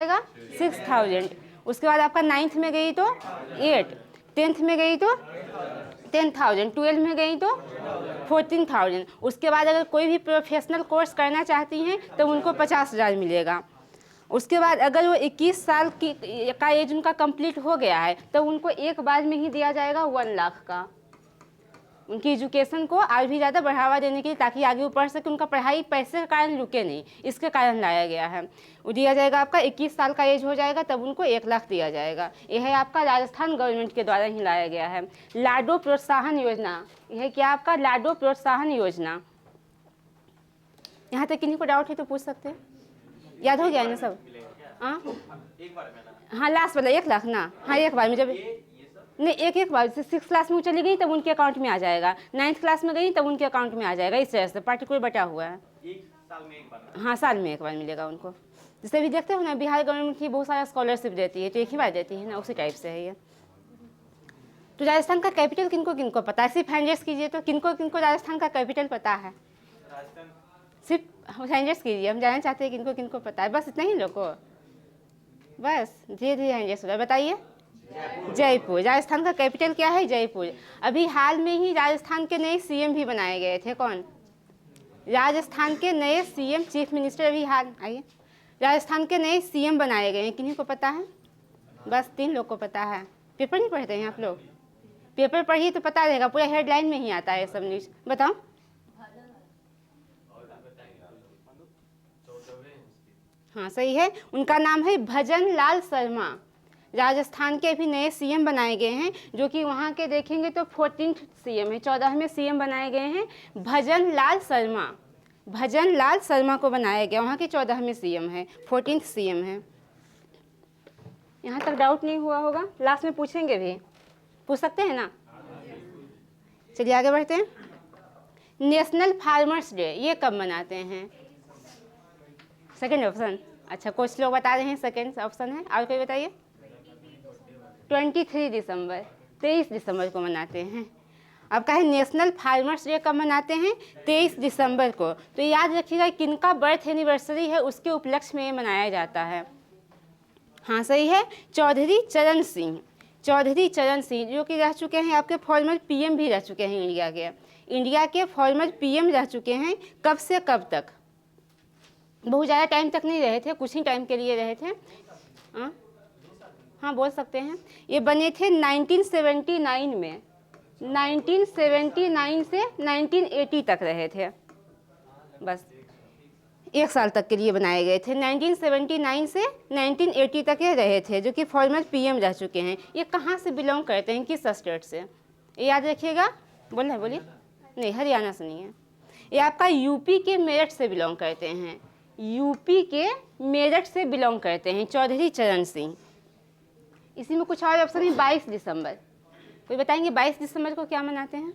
जाएगा 6000। उसके बाद आपका 9th में गई तो 8, 10th में गई तो 10,000, 12 में गई तो 14,000। उसके बाद अगर कोई भी प्रोफेशनल कोर्स करना चाहती हैं तो उनको 50,000 मिलेगा। उसके बाद अगर वो 21 साल की का एज उनका कंप्लीट हो गया है तो उनको एक बार में ही दिया जाएगा 1 लाख का, उनकी एजुकेशन को और भी ज़्यादा बढ़ावा देने के लिए, ताकि आगे वो पढ़ सके। उनका पढ़ाई पैसे के कारण रुके नहीं, इसके कारण लाया गया है। वो दिया जाएगा आपका 21 साल का एज हो जाएगा तब उनको 1 लाख दिया जाएगा। यह है आपका राजस्थान गवर्नमेंट के द्वारा ही लाया गया है लाडो प्रोत्साहन योजना। यह क्या आपका लाडो प्रोत्साहन योजना। यहाँ तक किन्हीं को डाउट है तो पूछ सकते हैं, याद हो गया ना सब? हाँ लास्ट वाला 1 लाख ना, हाँ एक बार में, जब नहीं एक बार से 6th क्लास में वो चली गई तब उनके अकाउंट में आ जाएगा, 9th क्लास में गई तब उनके अकाउंट में आ जाएगा। इस तरह से पार्टिकुलर बटा हुआ है। साल में एक बार? हाँ साल में एक बार मिलेगा उनको। जैसे भी देखते हो ना, बिहार गवर्नमेंट की बहुत सारा स्कॉलरशिप देती है तो एक ही बार देती है ना, उसी टाइप से है ये। तो राजस्थान का कैपिटल किनको किनको पता है? सिर्फ हैंड रेस कीजिए तो किनको किनको राजस्थान का कैपिटल पता है? सिर्फ हैंड रेस कीजिए, हम जानना चाहते हैं किनको किनको पता है, बस इतना ही लोग को, बस धीरे धीरे हैंड रेस हो रहा है। बताइए। जयपुर। राजस्थान का कैपिटल क्या है? जयपुर। अभी हाल में ही राजस्थान के नए सीएम भी बनाए गए थे। कौन? राजस्थान के नए सीएम, चीफ मिनिस्टर अभी हाल आइए, राजस्थान के नए सीएम बनाए गए हैं। किन्हीं को पता है? बस 3 लोग को पता है। पेपर नहीं पढ़ते हैं आप लोग? पेपर पढ़िए तो पता रहेगा, पूरा हेडलाइन में ही आता है सब न्यूज। बताओ। हाँ सही है, उनका नाम है भजन लाल शर्मा। राजस्थान के भी नए सीएम बनाए गए हैं, जो कि वहाँ के देखेंगे तो 14th सीएम है, 14वें सीएम बनाए गए हैं भजन लाल शर्मा। भजन लाल शर्मा को बनाया गया, वहाँ के 14वें सीएम है, 14th सीएम है। यहाँ तक डाउट नहीं हुआ होगा? लास्ट में पूछेंगे भी, पूछ सकते हैं ना? चलिए आगे बढ़ते हैं। नेशनल फार्मर्स डे ये कब मनाते हैं? Second option. अच्छा कुछ लोग बता रहे हैं सेकेंड ऑप्शन है, और कोई बताइए। 23 दिसंबर, 23 दिसंबर को मनाते हैं। अब कहा है नेशनल फार्मर्स डे कब मनाते हैं? 23 दिसंबर को। तो याद रखिएगा किनका बर्थ एनिवर्सरी है उसके उपलक्ष्य में मनाया जाता है। हाँ सही है, चौधरी चरण सिंह। चौधरी चरण सिंह जो कि रह चुके हैं आपके फॉर्मर पीएम भी रह चुके हैं इंडिया के फॉर्मर पीएम रह चुके हैं। कब से कब तक? बहुत ज़्यादा टाइम तक नहीं रहे थे, कुछ ही टाइम के लिए रहे थे। हाँ बोल सकते हैं। ये बने थे 1979 में, 1979 से 1980 तक रहे थे, बस 1 साल तक के लिए बनाए गए थे। 1979 से 1980 तक ये रहे थे, जो कि फॉर्मर पीएम रह चुके हैं। ये कहाँ से बिलोंग करते हैं, किस स्टेट से? ये याद रखिएगा। बोलना है बोलिए। नहीं हरियाणा से नहीं है, ये आपका यूपी के मेरठ से बिलोंग करते हैं। यूपी के मेरठ से बिलोंग करते हैं चौधरी चरण सिंह। इसी में कुछ और ऑप्शन है। 22 दिसंबर, कोई बताएंगे 22 दिसंबर को क्या मनाते हैं?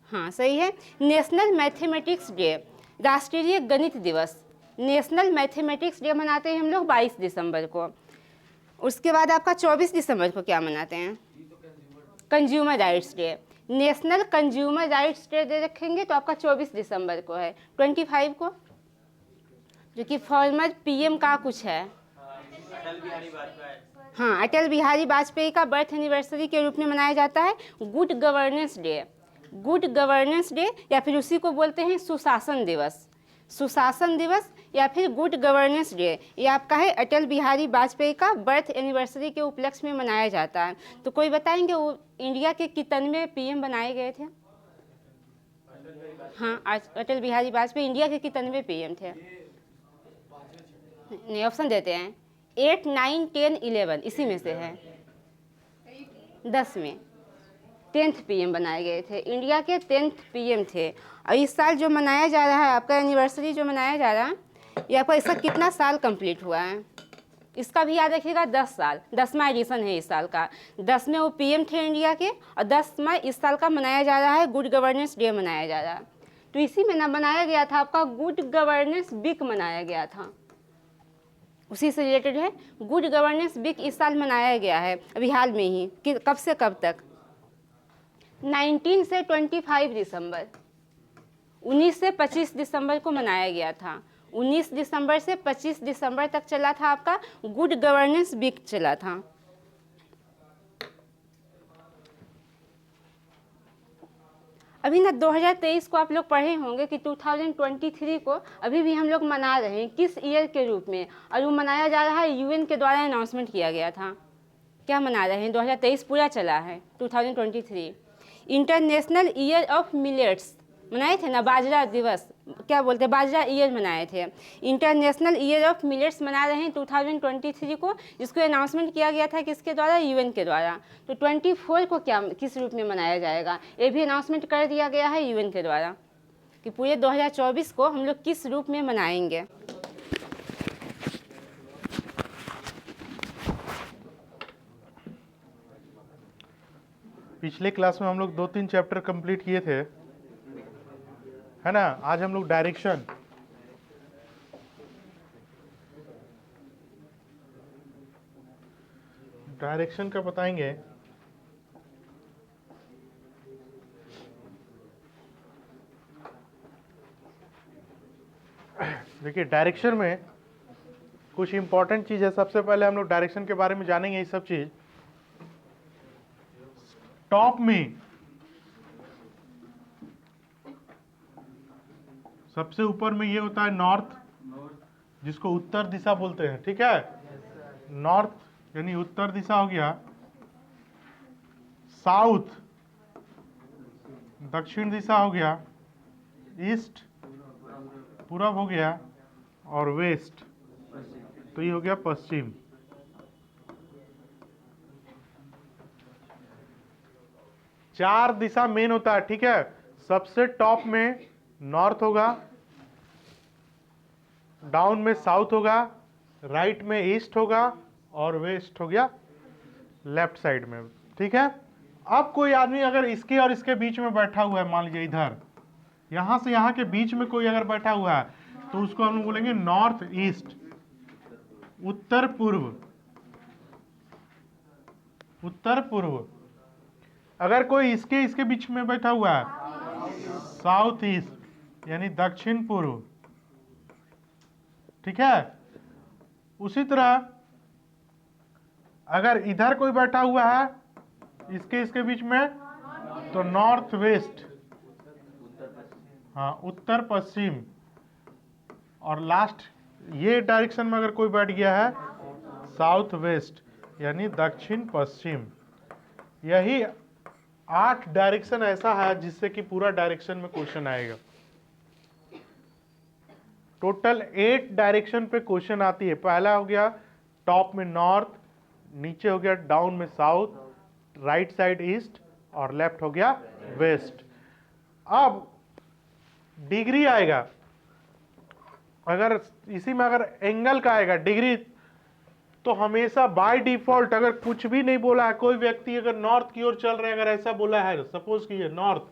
हाँ सही है, नेशनल मैथमेटिक्स डे, राष्ट्रीय गणित दिवस। नेशनल मैथमेटिक्स डे मनाते हैं हम लोग 22 दिसंबर को। उसके बाद आपका 24 दिसंबर को क्या मनाते हैं? Consumer rights day. National consumer rights day they रखेंगे तो आपका 24 दिसंबर को है। 25 को जो कि फॉर्मर पीएम का कुछ है, अटल बिहारी वाजपेयी। हाँ अटल बिहारी वाजपेयी का बर्थ एनिवर्सरी के रूप में मनाया जाता है good governance day. Good governance day या फिर उसी को बोलते हैं सुशासन दिवस। सुशासन दिवस या फिर गुड गवर्नेंस डे, ये आपका है अटल बिहारी वाजपेयी का बर्थ एनिवर्सरी के उपलक्ष्य में मनाया जाता है। तो कोई बताएंगे वो इंडिया के कितनवें पीएम बनाए गए थे? हाँ अटल बिहारी वाजपेयी इंडिया के कितनवें पीएम थे? नहीं ऑप्शन देते हैं। 8, 9, 10, 11 इसी में से है। 10 में 10th पीएम बनाए गए थे, इंडिया के 10th पीएम थे। और इस साल जो मनाया जा रहा है आपका एनिवर्सरी जो मनाया जा रहा है, ये आपका इसका कितना साल कंप्लीट हुआ है? इसका भी याद रखिएगा 10 साल, 10वां एडिशन है इस साल का। 10 में वो पीएम थे इंडिया के, और 10वां इस साल का मनाया जा रहा है, गुड गवर्नेंस डे मनाया जा रहा है। तो इसी में ना बनाया गया था आपका गुड गवर्नेंस वीक मनाया गया था, उसी से रिलेटेड है। गुड गवर्नेंस वीक इस साल मनाया गया है अभी हाल में ही। कब से कब तक? 19 से 25 दिसंबर। 19 से 25 दिसंबर को मनाया गया था। 19 दिसंबर से 25 दिसंबर तक चला था आपका गुड गवर्नेंस वीक चला था। अभी ना 2023 को आप लोग पढ़े होंगे कि 2023 को अभी भी हम लोग मना रहे हैं, किस ईयर के रूप में, और वो मनाया जा रहा है यूएन के द्वारा अनाउंसमेंट किया गया था। क्या मना रहे हैं? 2023 पूरा चला है 2023 इंटरनेशनल ईयर ऑफ मिलेट्स मनाए थे ना, बाजरा दिवस, क्या बोलते हैं, बाजरा ईयर मनाए थे। इंटरनेशनल ईयर ऑफ मिलेट्स मना रहे हैं 2023 को, जिसको अनाउंसमेंट किया गया था किसके द्वारा? यूएन के द्वारा। तो 24 को क्या किस रूप में मनाया जाएगा, ये भी अनाउंसमेंट कर दिया गया है यूएन के द्वारा कि पूरे 2024 को हम लोग किस रूप में मनाएंगे। पिछले क्लास में हम लोग 2-3 चैप्टर कंप्लीट किए थे, है ना। आज हम लोग डायरेक्शन, का बताएंगे। देखिए डायरेक्शन में कुछ इंपॉर्टेंट चीज है। सबसे पहले हम लोग डायरेक्शन के बारे में जानेंगे ये सब चीज। टॉप में सबसे ऊपर में ये होता है नॉर्थ, जिसको उत्तर दिशा बोलते हैं, ठीक है। नॉर्थ यानी उत्तर दिशा हो गया। साउथ दक्षिण दिशा हो गया। ईस्ट पूरब हो गया। और वेस्ट तो ये हो गया पश्चिम। चार दिशा मेन होता है, ठीक है। सबसे टॉप में नॉर्थ होगा, डाउन में साउथ होगा, राइट में ईस्ट होगा, और वेस्ट हो गया लेफ्ट साइड में, ठीक है। अब कोई आदमी अगर इसके और इसके बीच में बैठा हुआ है, मान लीजिए इधर, यहां से यहां के बीच में कोई अगर बैठा हुआ है, तो उसको हम लोग बोलेंगे नॉर्थ ईस्ट, उत्तर पूर्व। उत्तर पूर्व। अगर कोई इसके बीच में बैठा हुआ है, साउथ ईस्ट यानी दक्षिण पूर्व, ठीक है। उसी तरह अगर इधर कोई बैठा हुआ है इसके बीच में, तो नॉर्थ वेस्ट, हाँ उत्तर पश्चिम। और लास्ट ये डायरेक्शन में अगर कोई बैठ गया है, साउथ वेस्ट यानी दक्षिण पश्चिम। यही 8 डायरेक्शन ऐसा है जिससे कि पूरा डायरेक्शन में क्वेश्चन आएगा। टोटल 8 डायरेक्शन पे क्वेश्चन आती है। पहला हो गया टॉप में नॉर्थ, नीचे हो गया डाउन में साउथ, राइट साइड ईस्ट, और लेफ्ट हो गया वेस्ट। अब डिग्री आएगा, अगर इसी में अगर एंगल का आएगा डिग्री, तो हमेशा बाय डिफॉल्ट अगर कुछ भी नहीं बोला है, कोई व्यक्ति अगर नॉर्थ की ओर चल रहे हैं, अगर ऐसा बोला है, सपोज कीजिए नॉर्थ,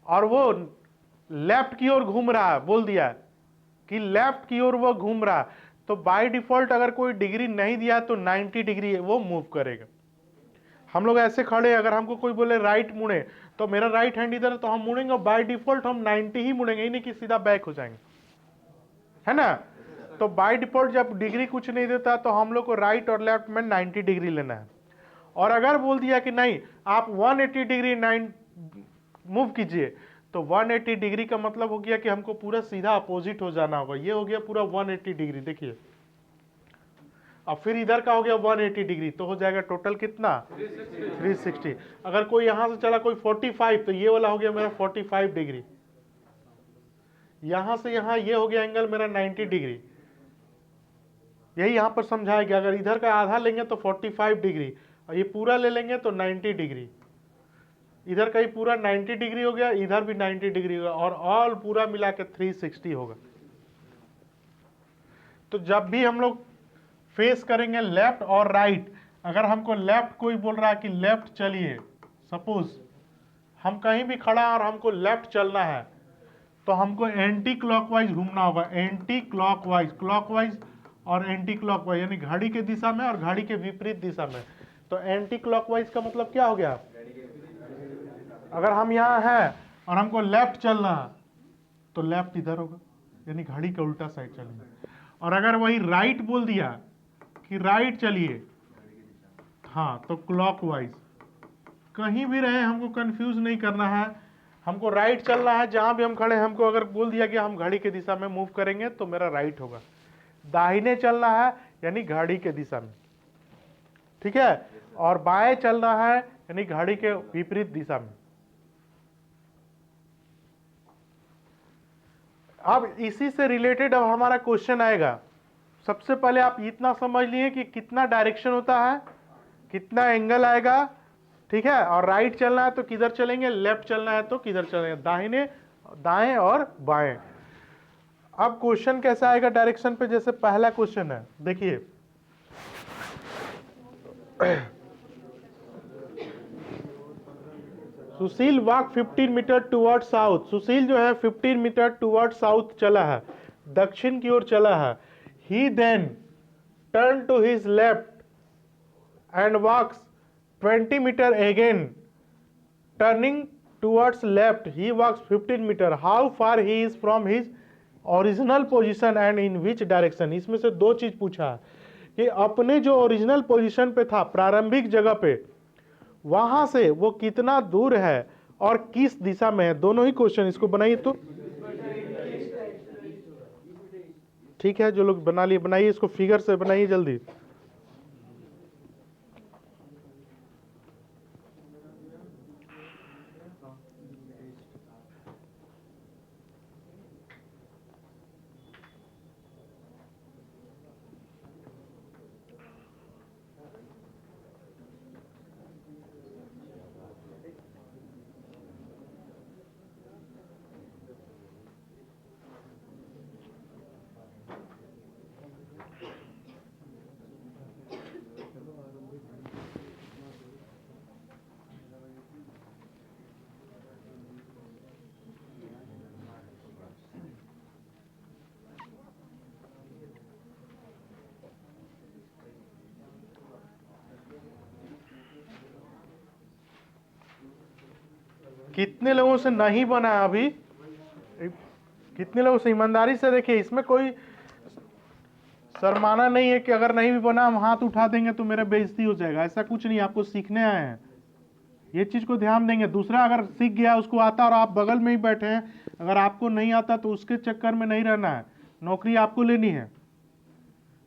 और वो लेफ्ट की ओर घूम रहा है, बोल दिया कि लेफ्ट की ओर वो घूम रहा है, तो बाय डिफॉल्ट अगर कोई डिग्री नहीं दिया तो 90 डिग्री वो मूव करेगा। हम लोग ऐसे खड़े, अगर हमको कोई बोले राइट मुड़े, तो मेरा राइट हैंड इधर है तो हम मुड़ेंगे, बाय डिफॉल्ट हम 90 ही मुड़ेंगे, ही नहीं कि सीधा बैक हो जाएंगे, है ना। तो बाय डिफॉल्ट जब डिग्री कुछ नहीं देता तो हम लोग को राइट और लेफ्ट में 90 डिग्री लेना है। और अगर बोल दिया कि नहीं आप 180 डिग्री मूव कीजिए, तो 180 डिग्री का मतलब हो गया कि हमको पूरा सीधा अपोजिट हो जाना होगा। ये हो गया पूरा 180 डिग्री, देखिए। अब फिर इधर का हो गया 180 डिग्री, तो हो जाएगा टोटल कितना 360। अगर कोई यहां से चला कोई 45, तो ये वाला हो गया मेरा 45 डिग्री। यहां से यहां ये हो गया एंगल मेरा 90 डिग्री। यही यहां पर समझाया गया, अगर इधर का आधा लेंगे तो 45 डिग्री, और ये पूरा ले लेंगे तो 90 डिग्री। इधर का ही पूरा 90 डिग्री हो गया, इधर भी 90 डिग्री होगा, और ऑल पूरा मिला के 360 होगा। तो जब भी हम लोग फेस करेंगे लेफ्ट और राइट, अगर हमको लेफ्ट कोई बोल रहा है कि लेफ्ट चलिए, सपोज हम कहीं भी खड़ा और हमको लेफ्ट चलना है, तो हमको एंटी क्लॉकवाइज घूमना होगा। एंटी क्लॉकवाइज, क्लॉकवाइज और एंटी क्लॉकवाइज यानी घड़ी के दिशा में और घड़ी के विपरीत दिशा में। तो एंटी क्लॉकवाइज का मतलब क्या हो गया, अगर हम यहाँ हैं और हमको लेफ्ट चलना है तो लेफ्ट इधर होगा, यानी घड़ी का उल्टा साइड चलेंगे। और अगर वही राइट बोल दिया कि राइट चलिए, हाँ, तो क्लॉकवाइज। कहीं भी रहे हमको कंफ्यूज नहीं करना है, हमको राइट चलना है। जहां भी हम खड़े हैं, हमको अगर बोल दिया कि हम घड़ी की दिशा में मूव करेंगे तो मेरा राइट होगा। दाहिने चलना है यानी घड़ी के दिशा में, ठीक है, और बाएं चलना है यानी घड़ी के विपरीत दिशा में। अब इसी से रिलेटेड अब हमारा क्वेश्चन आएगा। सबसे पहले आप इतना समझ लिए कि कितना डायरेक्शन होता है, कितना एंगल आएगा, ठीक है, और राइट चलना है तो किधर चलेंगे, लेफ्ट चलना है तो किधर चलेंगे, दाहिने, दाएं और बाएं। अब क्वेश्चन कैसा आएगा डायरेक्शन पे, जैसे पहला क्वेश्चन है, देखिए सुशील वॉक 15 मीटर टुवर्ड साउथ। सुशील जो है 15 मीटर टुवर्ड साउथ चला है, दक्षिण की ओर चला है। He then turn to his left and walks 20 metre again, turning towards left he walks 15 metre. How far he is from his original position and in which direction. इसमें से दो चीज पूछा है कि अपने जो ओरिजिनल पोजिशन पे था, प्रारंभिक जगह पे, वहां से वो कितना दूर है और किस दिशा में है। दोनों ही क्वेश्चन, इसको बनाइए तो ठीक है। जो लोग बना लिए बनाइए, इसको फिगर से बनाइए जल्दी। कितने लोगों से नहीं बना अभी, कितने लोगों से, ईमानदारी से देखिए, इसमें कोई शर्माना नहीं है कि अगर नहीं भी बना हम हाथ उठा देंगे तो मेरा बेइज्जती हो जाएगा। ऐसा कुछ नहीं, आपको सीखने आए हैं, ये चीज को ध्यान देंगे। दूसरा अगर सीख गया, उसको आता और आप बगल में ही बैठे हैं, अगर आपको नहीं आता तो उसके चक्कर में नहीं रहना है, नौकरी आपको लेनी है।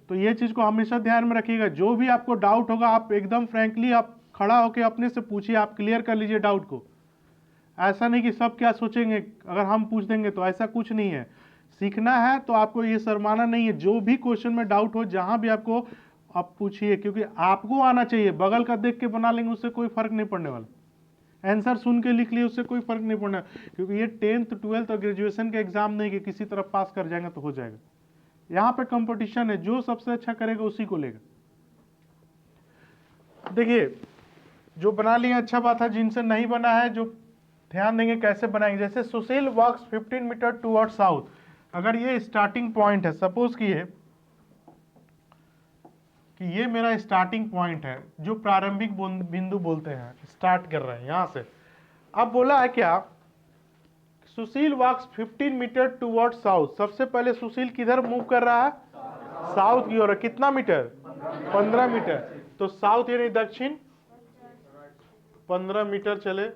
तो ये चीज को हमेशा ध्यान में रखिएगा। जो भी आपको डाउट होगा, आप एकदम फ्रैंकली आप खड़ा होकर अपने से पूछिए, आप क्लियर कर लीजिए डाउट को। ऐसा नहीं कि सब क्या सोचेंगे अगर हम पूछ देंगे, तो ऐसा कुछ नहीं है। सीखना है तो आपको ये शर्माना नहीं है। जो भी क्वेश्चन में डाउट हो, जहां भी आपको, आप पूछिए, क्योंकि आपको आना चाहिए। बगल का देख के बना लेंगे, उससे कोई फर्क नहीं पड़ने वाला। आंसर सुन के लिख लिए, उससे कोई फर्क नहीं पड़ना, क्योंकि ये 10th 12th और ग्रेजुएशन के एग्जाम नहीं कि किसी तरफ पास कर जाएंगे तो हो जाएगा। यहाँ पे कंपटीशन है, जो सबसे अच्छा करेगा उसी को लेगा। देखिए, जो बना लिए अच्छा बात है, जिनसे नहीं बना है, जो ध्यान देंगे कैसे बनाएंगे। जैसे सुशील वॉक्स 15 मीटर टुवर्ड साउथ, अगर ये स्टार्टिंग पॉइंट है, सपोज कि ये मेरा स्टार्टिंग पॉइंट है, जो प्रारंभिक बिंदु बोलते हैं, स्टार्ट कर रहे हैं यहां से। अब बोला है क्या, सुशील वॉक्स 15 मीटर टुवर्ड साउथ। सबसे पहले सुशील किधर मूव कर रहा है, साउथ की ओर। कितना मीटर, 15 मीटर। तो साउथ यानी दक्षिण, 15 मीटर चले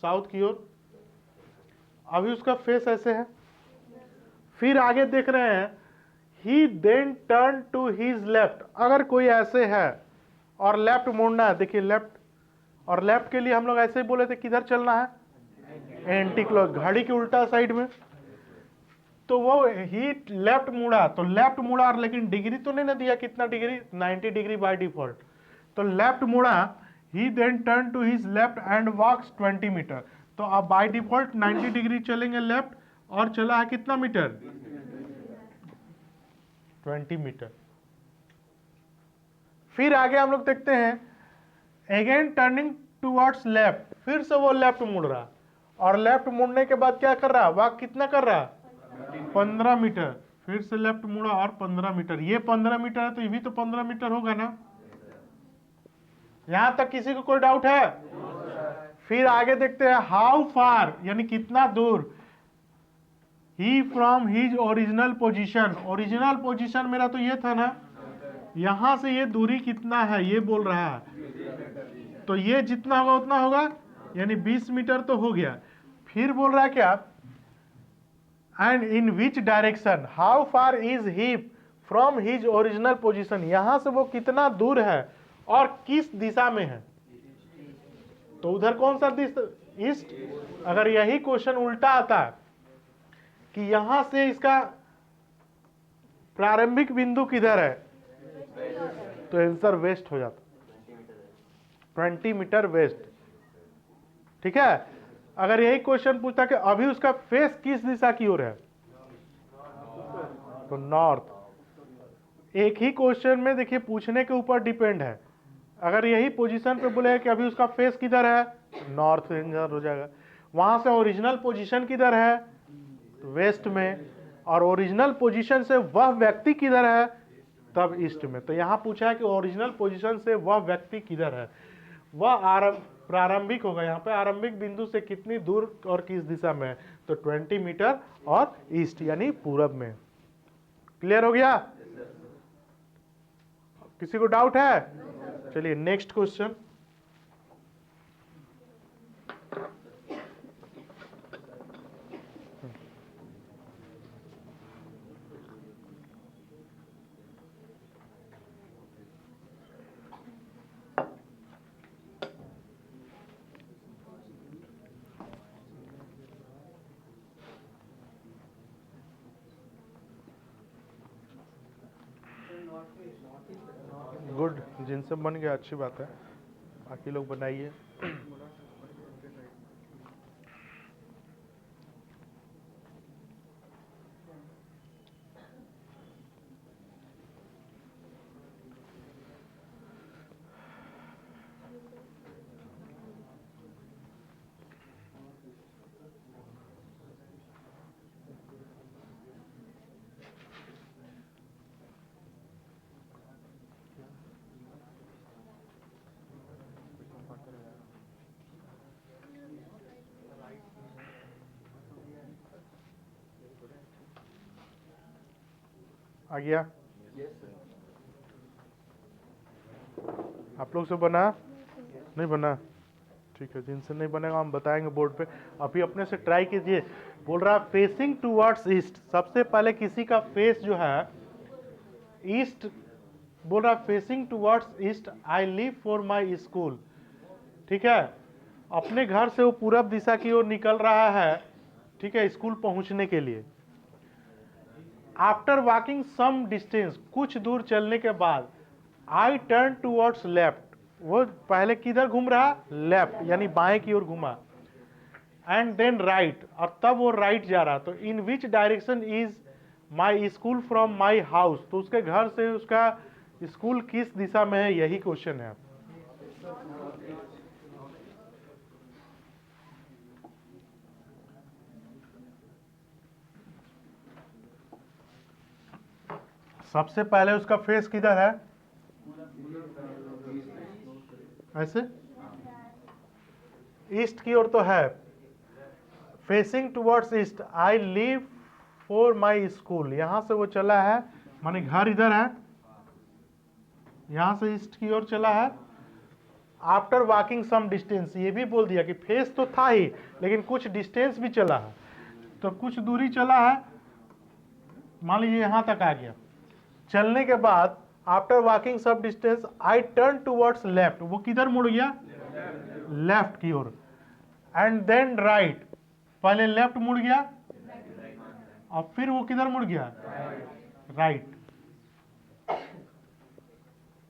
साउथ की ओर। अभी उसका फेस ऐसे है। फिर आगे देख रहे हैं, he then turn to his left. अगर कोई ऐसे है और लेफ्ट मुड़ना है, देखिए लेफ्ट, और लेफ्ट के लिए हम लोग ऐसे ही बोले थे, किधर चलना है, एंटी क्लॉक, घड़ी की उल्टा साइड में। तो वो ही लेफ्ट मुड़ा, तो लेफ्ट मुड़ा, लेकिन डिग्री तो नहीं ना दिया, कितना डिग्री, 90 डिग्री बाय डिफॉल्ट। तो लेफ्ट मुड़ा, he then turn to his left and walks 20 metre. तो अब बाय डिफॉल्ट 90 डिग्री चलेंगे लेफ्ट, और चला है कितना मीटर, 20 मीटर। फिर आगे हम लोग देखते हैं, अगेन टर्निंग टुवर्ड्स लेफ्ट, फिर से वो लेफ्ट मुड़ रहा, और लेफ्ट मुड़ने के बाद क्या कर रहा, वॉक कितना कर रहा, 15 मीटर। फिर से लेफ्ट मुड़ा और 15 मीटर। ये 15 मीटर है तो ये भी तो 15 मीटर होगा ना। यहां तक किसी को कोई डाउट है? फिर आगे देखते हैं हाउ फार यानी कितना दूर, he from his original position, original position मेरा तो ये था ना, यहां से ये दूरी कितना है ये बोल रहा है, तो ये जितना होगा उतना होगा, यानी 20 मीटर तो हो गया। फिर बोल रहा है क्या, and in which direction, how far is he from his original position, यहां से वो कितना दूर है और किस दिशा में है, तो उधर कौन सा दिशा, ईस्ट। अगर यही क्वेश्चन उल्टा आता कि यहां से इसका प्रारंभिक बिंदु किधर है, तो आंसर वेस्ट हो जाता, 20 मीटर वेस्ट। ठीक है, अगर यही क्वेश्चन पूछता कि अभी उसका फेस किस दिशा की ओर है, तो नॉर्थ। एक ही क्वेश्चन में देखिए पूछने के ऊपर डिपेंड है, अगर यही पोजीशन पे बोले कि अभी उसका फेस किधर है, नॉर्थ आंसर हो जाएगा। वहां से ओरिजिनल पोजीशन किधर है, वेस्ट में, और ओरिजिनल पोजीशन से वह व्यक्ति किधर है, तब ईस्ट में। तो यहां पूछा है कि ओरिजिनल पोजीशन से वह व्यक्ति किधर है, वह प्रारंभिक होगा, यहाँ पे आरंभिक बिंदु से कितनी दूर और किस दिशा में है, तो 20 मीटर और ईस्ट यानी पूरब में। क्लियर हो गया, किसी को डाउट है? चलिए नेक्स्ट क्वेश्चन। गुड, जिनसे बन गया अच्छी बात है, बाकी लोग बनाइए। आ गया, आप लोग से बना नहीं बना? ठीक है, जिनसे नहीं बनेगा हम बताएंगे बोर्ड पे, अभी अपने से ट्राई कीजिए। बोल रहा है फेसिंग टूवर्ड्स ईस्ट, सबसे पहले किसी का फेस जो है ईस्ट, बोल रहा है facing towards east I leave for my school. ठीक है, अपने घर से वो पूरब दिशा की ओर निकल रहा है, ठीक है, स्कूल पहुंचने के लिए। आफ्टर वॉकिंग सम डिस्टेंस, कुछ दूर चलने के बाद, आई टर्न टूवर्ड्स लेफ्ट, वो पहले किधर घूम रहा, लेफ्ट यानी बाएं की ओर घूमा, एंड देन राइट, और तब वो राइट जा रहा। तो in which direction is my school from my house, तो उसके घर से उसका स्कूल किस दिशा में है, यही क्वेश्चन है। सबसे पहले उसका फेस किधर है, ऐसे ईस्ट की ओर तो है, facing towards east I leave for my school, यहां से वो चला है, माने घर इधर है, यहां से ईस्ट की ओर चला है। आफ्टर वॉकिंग सम डिस्टेंस, ये भी बोल दिया कि फेस तो था ही लेकिन कुछ डिस्टेंस भी चला है, तो कुछ दूरी चला है, मान लीजिए यहां तक आ गया। चलने के बाद after walking some distance I turn towards left, वो किधर मुड़ गया, लेफ्ट की ओर, एंड देन राइट, पहले लेफ्ट मुड़ गया और फिर वो किधर मुड़ गया, right.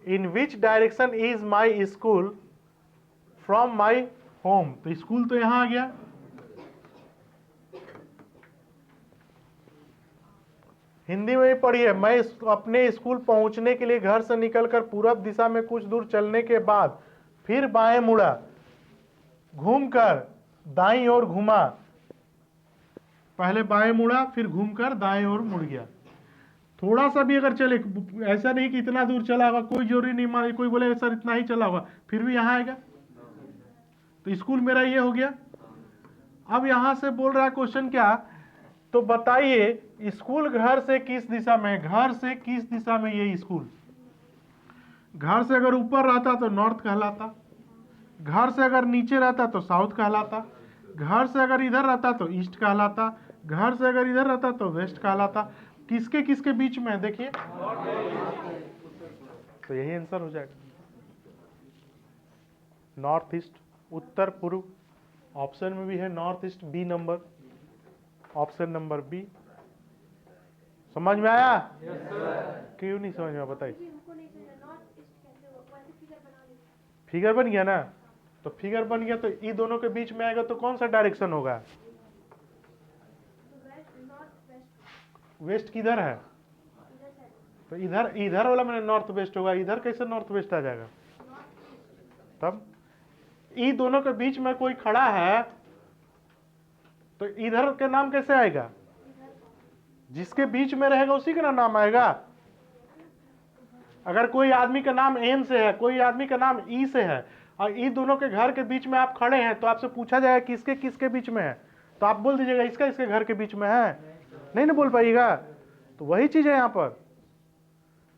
In which direction is my school from my home, तो स्कूल तो यहां आ गया, हिंदी में ही पढ़िए। मैं अपने स्कूल पहुंचने के लिए घर से निकलकर पूरब दिशा में कुछ दूर चलने के बाद फिर बाएं मुड़ा, घूमकर दाईं ओर घूमा, पहले बाएं मुड़ा फिर घूमकर दाएं ओर मुड़ गया। थोड़ा सा भी अगर चले, ऐसा नहीं कि इतना दूर चला होगा, कोई जरूरी नहीं, मान कोई बोले सर इतना ही चला होगा, फिर भी यहां आएगा, तो स्कूल मेरा ये हो गया। अब यहां से बोल रहा है क्वेश्चन क्या, तो बताइए स्कूल घर से किस दिशा में, घर से किस दिशा में ये स्कूल। घर से अगर ऊपर रहता तो नॉर्थ कहलाता, घर से अगर नीचे रहता तो साउथ कहलाता, घर से अगर इधर रहता तो ईस्ट कहलाता, घर से अगर इधर रहता तो वेस्ट कहलाता। किसके किसके बीच में है देखिए, तो यही आंसर हो जाएगा, नॉर्थ ईस्ट, उत्तर पूर्व। ऑप्शन में भी है north east, B number, option number B. समझ में आया? क्यों नहीं समझ में आया बताइए। फिगर बन गया ना, तो फिगर बन गया तो ई दोनों के बीच में आएगा तो कौन सा डायरेक्शन होगा? वेस्ट किधर है? तो इधर, इधर वाला मैंने नॉर्थ वेस्ट होगा, इधर कैसे नॉर्थ वेस्ट आ जाएगा? तब ई दोनों के बीच में कोई खड़ा है तो इधर के नाम कैसे आएगा? जिसके बीच में रहेगा उसी का नाम आएगा। अगर कोई आदमी का नाम एन से है, कोई आदमी का नाम ई से है, और ई दोनों के घर के बीच में आप खड़े हैं, तो आपसे पूछा जाएगा किसके किसके बीच में है, तो आप बोल दीजिएगा इसका इसके घर के बीच में है, नहीं ना बोल पाइएगा। तो वही चीज है यहाँ पर,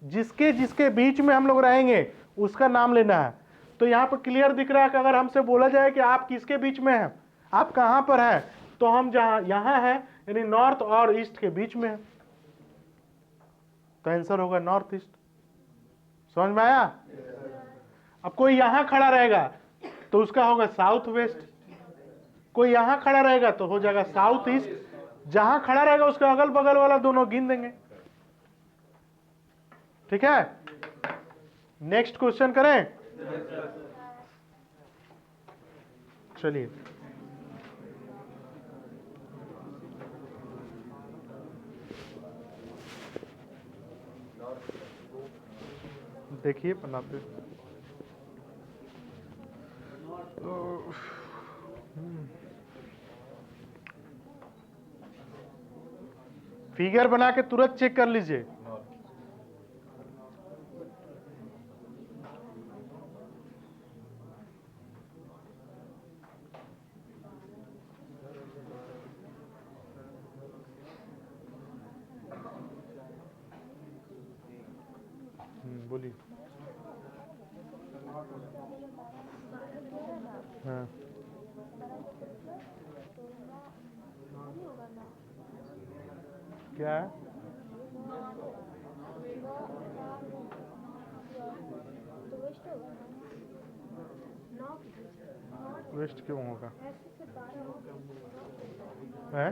जिसके जिसके बीच में हम लोग रहेंगे उसका नाम लेना है। तो यहाँ पर क्लियर दिख रहा है कि अगर हमसे बोला जाए कि आप किसके बीच में हैं, आप कहाँ पर हैं, तो हम जहाँ यहाँ हैं यानी नॉर्थ और ईस्ट के बीच में है, तो आंसर होगा नॉर्थ ईस्ट। समझ में आया? अब कोई यहां खड़ा रहेगा तो उसका होगा साउथ वेस्ट, कोई यहां खड़ा रहेगा तो हो जाएगा साउथ ईस्ट। जहां खड़ा रहेगा उसका अगल बगल वाला दोनों गिन देंगे। ठीक है, नेक्स्ट क्वेश्चन करें। चलिए देखिए बनाते। फिगर बना के तुरंत चेक कर लीजिए। बोलिए। हाँ क्या है? वेस्ट क्यों होगा? है?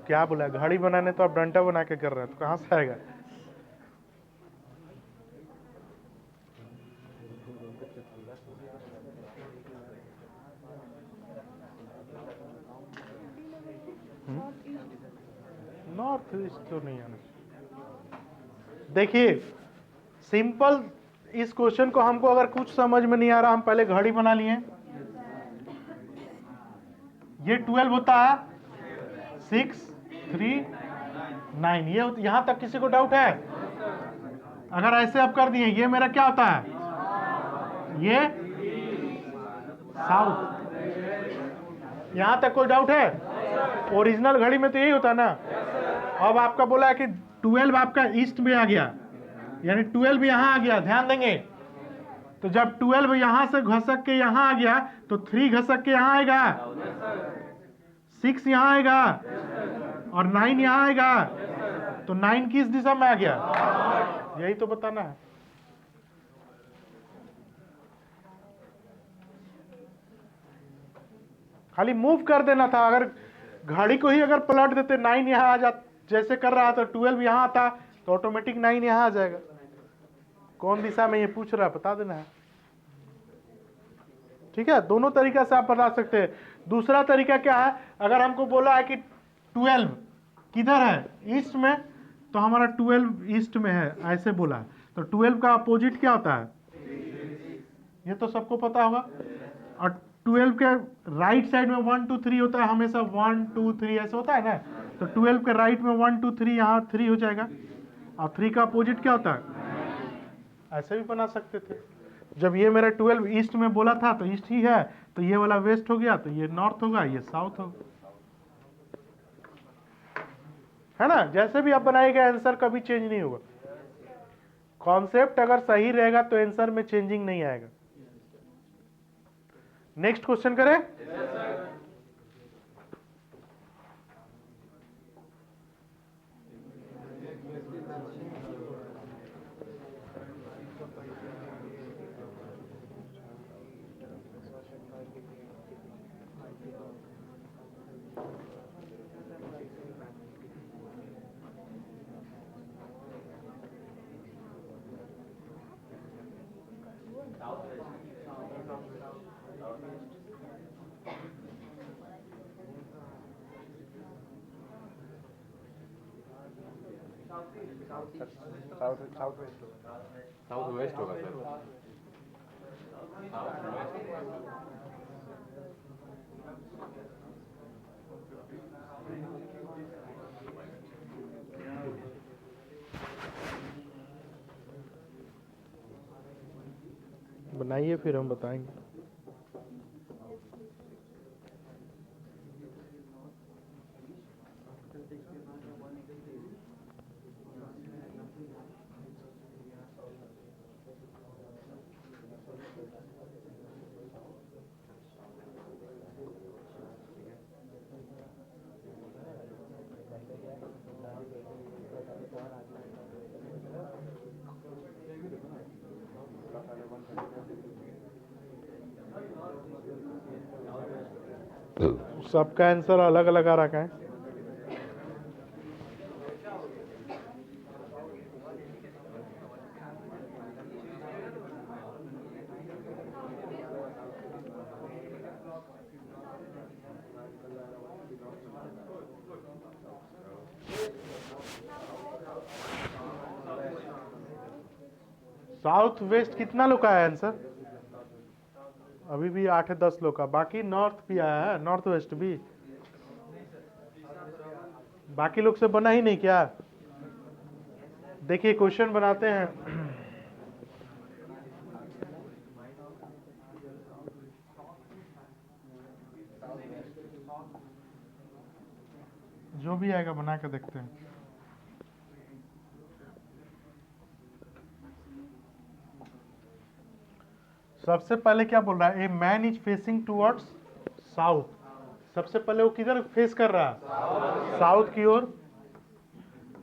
क्या बोला? घड़ी बनाने तो आप डंडा बना के कर रहे हैं, तो कहाँ से आएगा? नॉर्थ ईस्ट तो नहीं आना। देखिए सिंपल, इस क्वेश्चन को हमको अगर कुछ समझ में नहीं आ रहा, हम पहले घड़ी बना लिए। ये 12 होता है, 6, 3, 9, ये यहां तक किसी को डाउट है? अगर ऐसे आप कर दिए, ये मेरा क्या होता है? ये साउथ। यहां तक कोई डाउट है? ओरिजिनल घड़ी में तो यही होता है ना। अब आपका बोला है कि 12 आपका ईस्ट में आ गया, यानी 12 यहां आ गया, ध्यान देंगे। तो जब 12 यहां से घसक के यहां आ गया तो 3 घसक के यहां आएगा, 6 यहां आएगा और 9 यहां आएगा। तो 9 किस दिशा में आ गया? यही तो बताना है। खाली मूव कर देना था। अगर घड़ी को ही अगर पलट देते, 9 यहां आ जाता जैसे कर रहा था, 12 यहां आता तो ऑटोमेटिक 9 यहां आ जाएगा। कौन दिशा में ये पूछ रहा है, बता देना है। ठीक है, दोनों तरीका से आप बता सकते हैं। दूसरा तरीका क्या है, अगर हमको बोला है कि 12 किधर है, ईस्ट में, तो हमारा 12 ईस्ट में है, ऐसे बोला है, तो 12 का अपोजिट क्या होता है? ये तो सबको पता होगा। और 12 के राइट साइड में 1 2 3 होता है, हमेशा 1 2 3 ऐसे होता है ना। तो 12 के राइट में 1 2 3, यहाँ 3 हो जाएगा। और 3 का अपोजिट क्या होता है? ऐसे भी बना सकते थे। जब ये मेरा 12 ईस्ट में बोला था तो ईस्ट ही है, तो ये वाला वेस्ट हो गया, तो ये नॉर्थ होगा, ये साउथ होगा, है ना। जैसे भी आप बनाएगा आंसर कभी चेंज नहीं होगा। कॉन्सेप्ट अगर सही रहेगा तो आंसर में चेंजिंग नहीं आएगा। नेक्स्ट क्वेश्चन करें। साउथ वेस्ट होगा सर। बनाइए फिर हम बताएंगे। सबका आंसर अलग अलग आ रखा है। साउथ वेस्ट कितना लोग का है आंसर? अभी भी 8-10 लोग का। बाकी नॉर्थ भी आया है, नॉर्थ वेस्ट भी। बाकी लोग से बना ही नहीं क्या? देखिए क्वेश्चन बनाते हैं। जो भी आएगा बना के देखते हैं। सबसे पहले क्या बोल रहा है? A man is facing towards south. सबसे पहले वो किधर फेस कर रहा है? साउथ की ओर।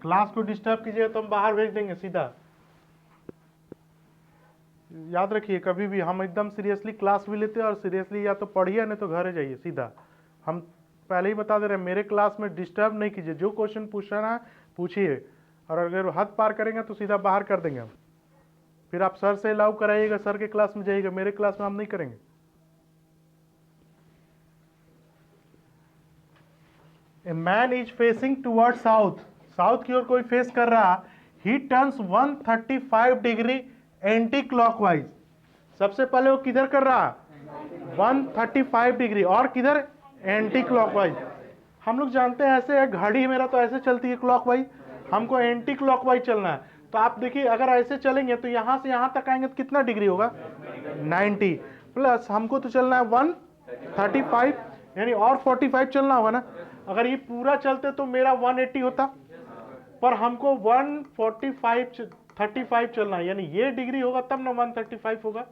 क्लास को डिस्टर्ब कीजिएगा तो हम बाहर भेज देंगे सीधा। याद रखिए, कभी भी हम एकदम सीरियसली क्लास भी लेते हैं, और सीरियसली या तो पढ़िए नहीं तो घर जाइए सीधा। हम पहले ही बता दे रहे हैं, मेरे क्लास में डिस्टर्ब नहीं कीजिए। जो क्वेश्चन पूछना है पूछिए, और अगर हद पार करेंगे तो सीधा बाहर कर देंगे हम। फिर आप सर से अलाउ कराइएगा, सर के क्लास में जाइएगा, मेरे क्लास में हम नहीं करेंगे। A man is facing toward south. South की ओर कोई फेस कर रहा। ही टर्न्स 135 डिग्री एंटी क्लॉकवाइज। सबसे पहले वो किधर कर रहा? 135 डिग्री। और किधर? Anti clockwise. हम लोग जानते हैं ऐसे है, घड़ी मेरा तो ऐसे चलती है क्लॉकवाइज, हमको एंटी क्लॉकवाइज चलना है। तो आप देखिए, अगर ऐसे चलेंगे तो यहां से यहां तक आएंगे तो कितना डिग्री होगा? 90 प्लस हमको तो चलना है 135, यानी और 45 चलना होगा ना। अगर ये पूरा चलते तो मेरा 180 होता, पर हमको 145 चलना है, यानी ये डिग्री होगा तब ना 135 होगा।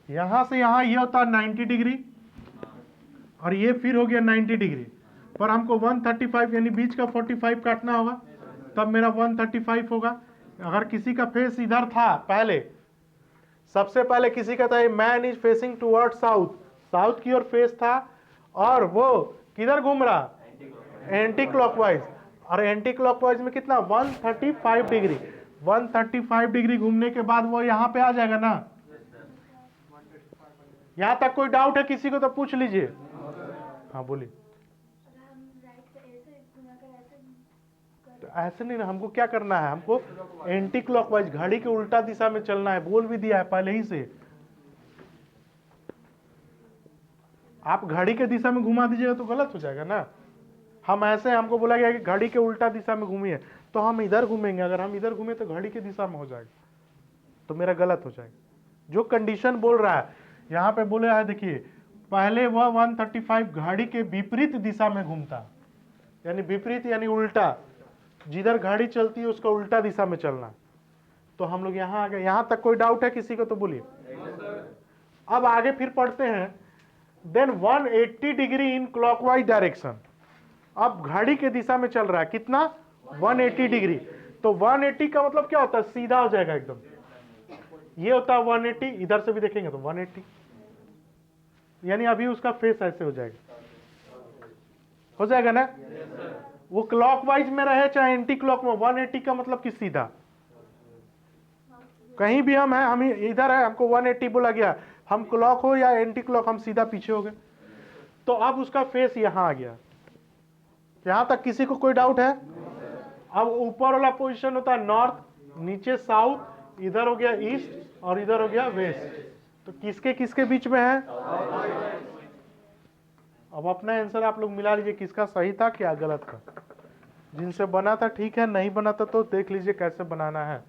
यहां से यहां ये होता 90 डिग्री, और ये फिर हो गया 90 डिग्री, पर हमको 135 यानी बीच का 45 काटना होगा, तब मेरा 135 होगा। अगर किसी का फेस इधर था पहले, सबसे पहले किसी का था man is facing toward south, south की ओर फेस था, और वो किधर घूम रहा? Anti clockwise. और एंटी क्लॉकवाइज में कितना? 135 डिग्री। 135 डिग्री घूमने के बाद वो यहां पे आ जाएगा ना। यहां तक कोई डाउट है किसी को तो पूछ लीजिए। हाँ बोलिए। तो ऐसे नहीं ना, हमको क्या करना है? हमको एंटी क्लॉकवाइज, घड़ी के उल्टा दिशा में चलना है। बोल भी दिया है पहले ही से। आप घड़ी के दिशा में घुमा दीजिएगा तो गलत हो जाएगा ना। हम ऐसे, हमको बोला गया कि घड़ी के उल्टा दिशा में घूमिए, तो हम इधर घूमेंगे। अगर हम इधर घूमे तो घड़ी के दिशा में हो जाएगा। तो मेरा गलत हो जाएगा। जो कंडीशन बोल रहा है यहाँ पे बोले है, देखिए पहले वह 135 घड़ी के विपरीत दिशा में घूमता, यानी विपरीत यानी उल्टा, जिधर घड़ी चलती है उसका उल्टा दिशा में चलना। तो हम लोग यहाँ आ गए। यहाँ तक कोई डाउट है किसी को तो बोलिए। अब आगे फिर पढ़ते हैं, then 180 degree in clockwise direction. अब घड़ी के दिशा में चल रहा है कितना, 180 डिग्री। तो 180 का मतलब क्या होता है, सीधा हो जाएगा एकदम। ये होता है 180, इधर से भी देखेंगे तो 180, यानी अभी उसका फेस ऐसे हो जाएगा ना। वो क्लॉकवाइज में रहे चाहे एंटी क्लॉक में, 180 का मतलब कि सीधा। कहीं भी हम हैं, हम इधर है, हमको 180 बोला गया, हम क्लॉक हो या एंटी क्लॉक, हम सीधा पीछे हो गए। तो अब उसका फेस यहां आ गया। यहां तक किसी को कोई डाउट है? अब ऊपर वाला पोजीशन होता है नॉर्थ, नीचे साउथ, इधर हो गया ईस्ट और इधर हो गया वेस्ट। तो किसके किसके बीच में है? अब अपना आंसर आप लोग मिला लीजिए, किसका सही था क्या गलत था। जिनसे बना था ठीक है, नहीं बना था तो देख लीजिए कैसे बनाना है।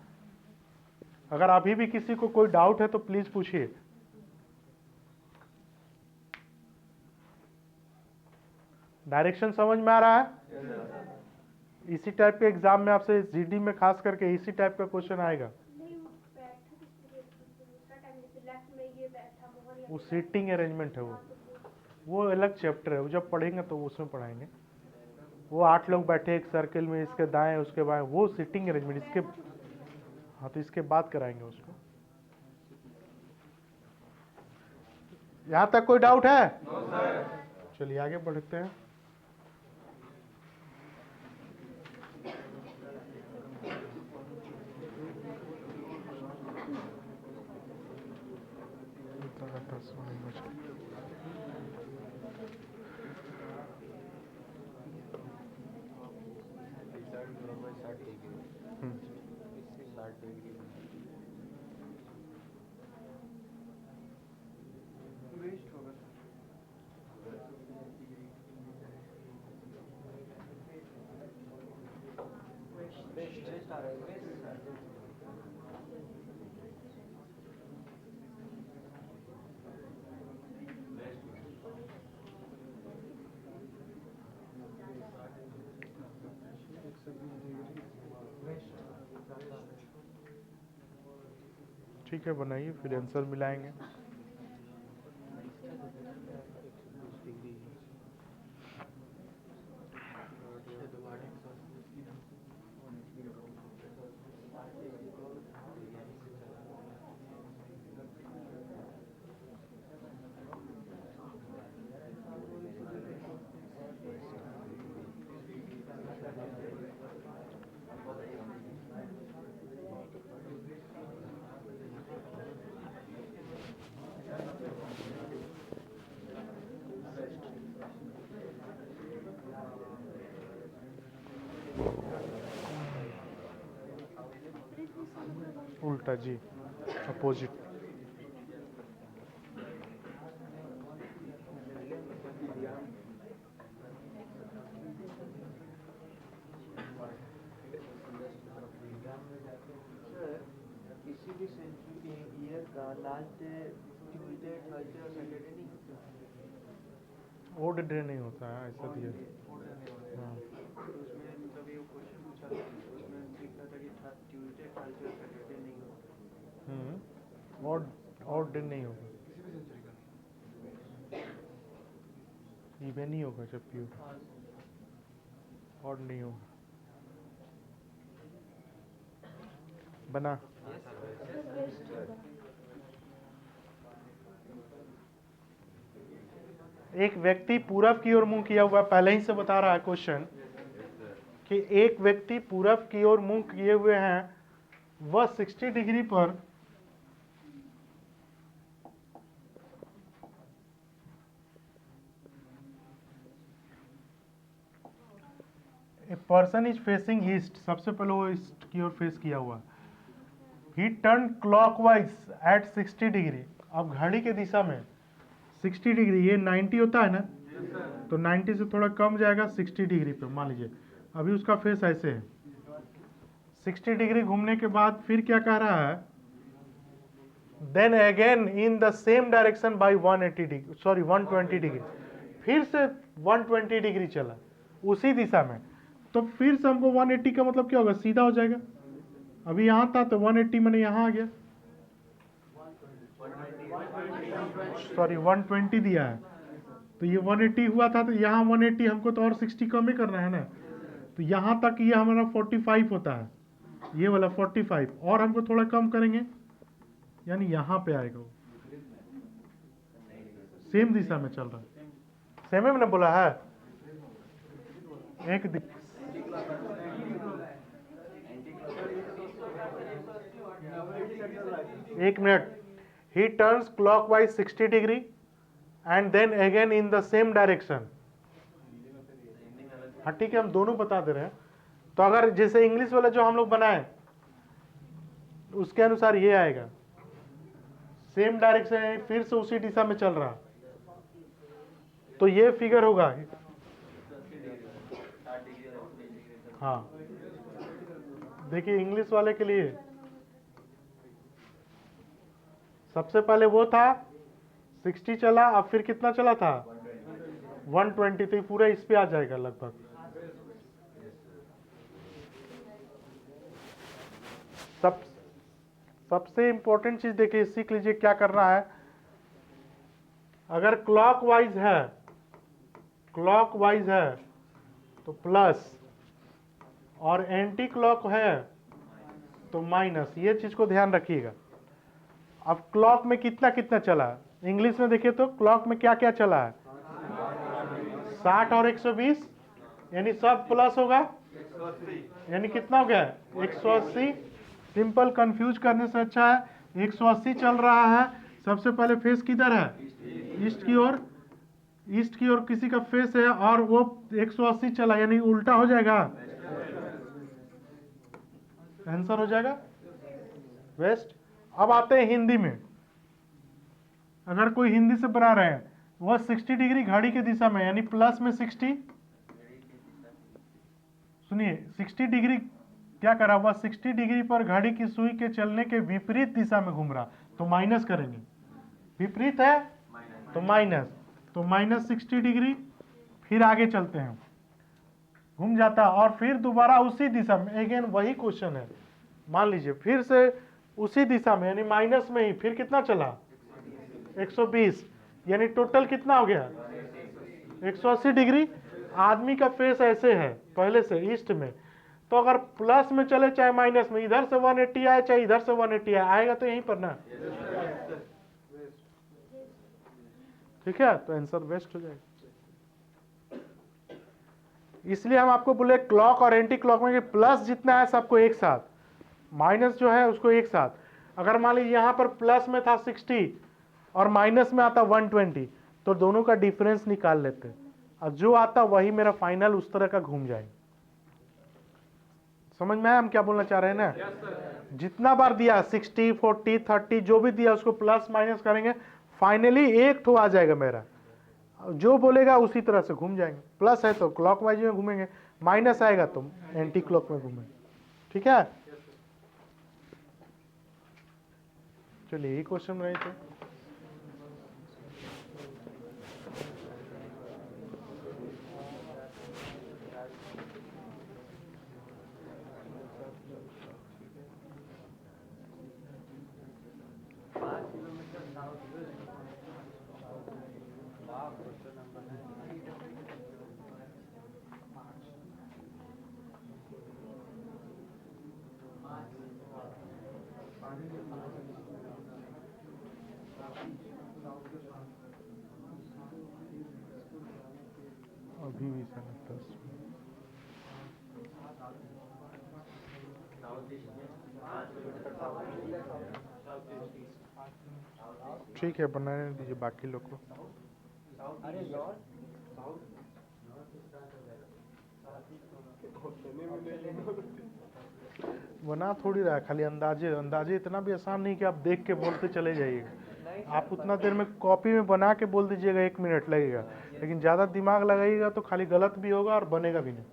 अगर अभी भी किसी को कोई डाउट है तो प्लीज पूछिए। डायरेक्शन समझ में आ रहा है? इसी टाइप के एग्जाम में आपसे जीडी में खास करके इसी टाइप का क्वेश्चन आएगा। वो सीटिंग अरेंजमेंट है, वो अलग चैप्टर है, वो जब पढ़ेंगे तो उसमें पढ़ाएंगे। वो 8 लोग बैठे एक सर्कल में, इसके दाएं उसके बाएं, वो सीटिंग अरेंजमेंट इसके, हाँ तो इसके बाद कराएंगे उसको। यहां तक कोई डाउट है? चलिए आगे बढ़ते हैं। ठीक है बनाइए, फिर आंसर मिलाएंगे। उल्टा जी, अपोजिट। किसी भी सेंचुरी ईयर का लास्ट डे ट्यूसडे, थर्सडे और सैटरडे नहीं होता। ओड डे नहीं होता है ऐसा दिया। हाँ उसमें मतलब ये क्वेश्चन पूछा था, उसमें लिखा था कि ट्यूसडे, थर्सडे और सैटरडे नहीं होता। ओड डे नहीं होगा, इवन ही होगा जब प्योर, ओड नहीं होगा। बना एक व्यक्ति पूरब की ओर मुंह किया हुआ, पहले ही से बता रहा है क्वेश्चन कि एक व्यक्ति पूरब की ओर मुंह किए हुए हैं, वह 60 डिग्री पर a person is facing east, सबसे पहले वो ईस्ट की ओर फेस किया हुआ, he turn clockwise at 60 degree. अब घड़ी के दिशा में 60 डिग्री, ये 90 होता है ना, तो 90 से थोड़ा कम जाएगा 60 डिग्री पे मान लीजिए। अभी उसका फेस ऐसे है, 60 डिग्री घूमने के बाद फिर क्या कह रहा है then again in the same direction by 180 degree, sorry 120 degree, फिर से 120 डिग्री चला उसी दिशा में, तो फिर से हमको 180 का मतलब क्या होगा, सीधा हो जाएगा। अभी यहाँ था तो 180 मैंने यहाँ आ गया, सॉरी 120 दिया है, तो ये 180 हुआ था, तो यहाँ 180 हमको तो और 60 कम ही करना है ना, तो यहाँ तक ये हमारा 45 होता है, ये वाला 45, और हमको थोड़ा कम करेंगे यानी यहाँ पे आएगा वो, सेम दिशा में चल रहा है, सेम ही मैंने बोला है। एक minute, he turns clockwise 60 degree and then again in the same direction। हाँ ठीक है, हम दोनों बता दे रहे हैं। तो अगर जैसे इंग्लिश वाला जो हम लोग बनाए उसके अनुसार ये आएगा, सेम डायरेक्शन है, फिर से उसी दिशा में चल रहा, तो ये फिगर होगा। हाँ देखिए इंग्लिश वाले के लिए सबसे पहले वो था 60 चला, अब फिर कितना चला था 120, तो पूरा इस पे आ जाएगा लगभग। सबसे इंपॉर्टेंट चीज देखिए, सीख लीजिए क्या करना है। अगर क्लॉकवाइज है तो प्लस, और एंटी क्लॉक है तो माइनस, ये चीज को ध्यान रखिएगा। अब क्लॉक में कितना कितना चला है, इंग्लिश में देखिए तो क्लॉक में क्या क्या चला है, 60 और 120, यानी सब प्लस होगा, यानी कितना हो गया 180। सिंपल, कंफ्यूज करने से अच्छा है 180 चल रहा है। सबसे पहले फेस किधर है, ईस्ट की ओर, ईस्ट की ओर किसी का फेस है और वो 180 चला, यानी उल्टा हो जाएगा, आंसर हो जाएगा वेस्ट। अब आते हैं हिंदी में। अगर कोई हिंदी से बना रहे हैं, वह 60 डिग्री घड़ी की दिशा में, यानी प्लस में 60, सुनिए 60 डिग्री क्या करा, वह 60 डिग्री पर घड़ी की सुई के चलने के विपरीत दिशा में घूम रहा, तो माइनस करेंगे, विपरीत है तो माइनस, तो माइनस 60 डिग्री, फिर आगे चलते हैं, घूम जाता और फिर दोबारा उसी दिशा में, अगेन वही क्वेश्चन है, मान लीजिए फिर से उसी दिशा में, यानी माइनस में ही, फिर कितना चला 120, यानी टोटल कितना हो गया 180 डिग्री। आदमी का फेस ऐसे है पहले से ईस्ट में, तो अगर प्लस में चले चाहे माइनस में, इधर से 180 आए चाहे इधर से 180 आए, आएगा तो यहीं पर ना, ठीक है, तो आंसर वेस्ट हो जाएगा। इसलिए हम आपको बोले क्लॉक और एंटी क्लॉक में कि प्लस जितना है सबको एक साथ, माइनस जो है उसको एक साथ। अगर मान लीजिए यहाँ पर प्लस में था 60 और माइनस में आता 120, तो दोनों का डिफरेंस निकाल लेते, और जो आता वही मेरा फाइनल उस तरह का घूम जाएगा। समझ में आया हम क्या बोलना चाह रहे हैं ना। जितना बार दिया 60, 40, 30 जो भी दिया उसको प्लस माइनस करेंगे, फाइनली एक ठो आ जाएगा मेरा, जो बोलेगा उसी तरह से घूम जाएंगे। प्लस है तो क्लॉकवाइज में घूमेंगे, माइनस आएगा तो एंटी क्लॉक में घूमेंगे, ठीक है। चलिए यही क्वेश्चन रहे थे। अभी भी लगता है ठीक है, बनाने दीजिए बाकी लोग को। बना थोड़ी रहा है, खाली अंदाजे, अंदाजे इतना भी आसान नहीं कि आप देख के बोलते चले जाइएगा। आप उतना देर में कॉपी में बना के बोल दीजिएगा, 1 मिनट लगेगा, लेकिन ज़्यादा दिमाग लगाइएगा तो खाली गलत भी होगा और बनेगा भी नहीं।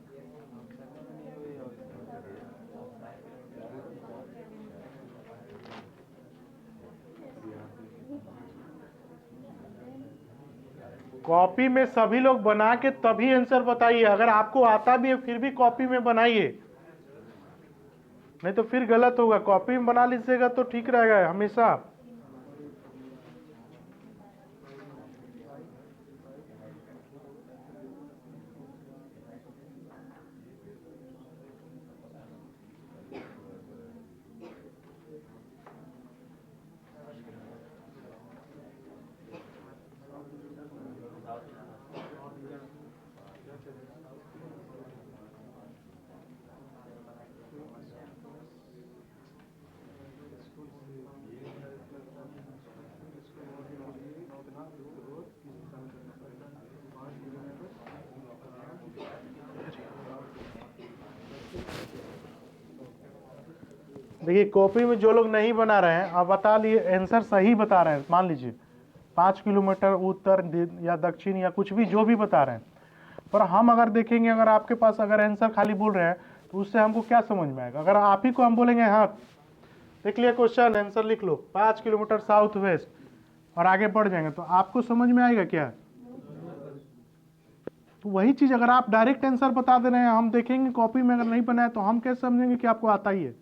कॉपी में सभी लोग बना के तभी आंसर बताइए। अगर आपको आता भी है फिर भी कॉपी में बनाइए, नहीं तो फिर गलत होगा। कॉपी में बना लीजिएगा तो ठीक रहेगा हमेशा। देखिए कॉपी में जो लोग नहीं बना रहे हैं, आप बता लिए आंसर सही बता रहे हैं, मान लीजिए 5 किलोमीटर उत्तर या दक्षिण या कुछ भी जो भी बता रहे हैं, पर हम अगर देखेंगे, अगर आपके पास अगर आंसर खाली बोल रहे हैं तो उससे हमको क्या समझ में आएगा? अगर आप ही को हम बोलेंगे हाँ देख लिया क्वेश्चन, आंसर लिख लो 5 किलोमीटर साउथ वेस्ट, और आगे बढ़ जाएंगे, तो आपको समझ में आएगा क्या? तो वही चीज अगर आप डायरेक्ट आंसर बता दे रहे हैं, हम देखेंगे कॉपी में अगर नहीं बनाया तो हम कैसे समझेंगे कि आपको आता ही है?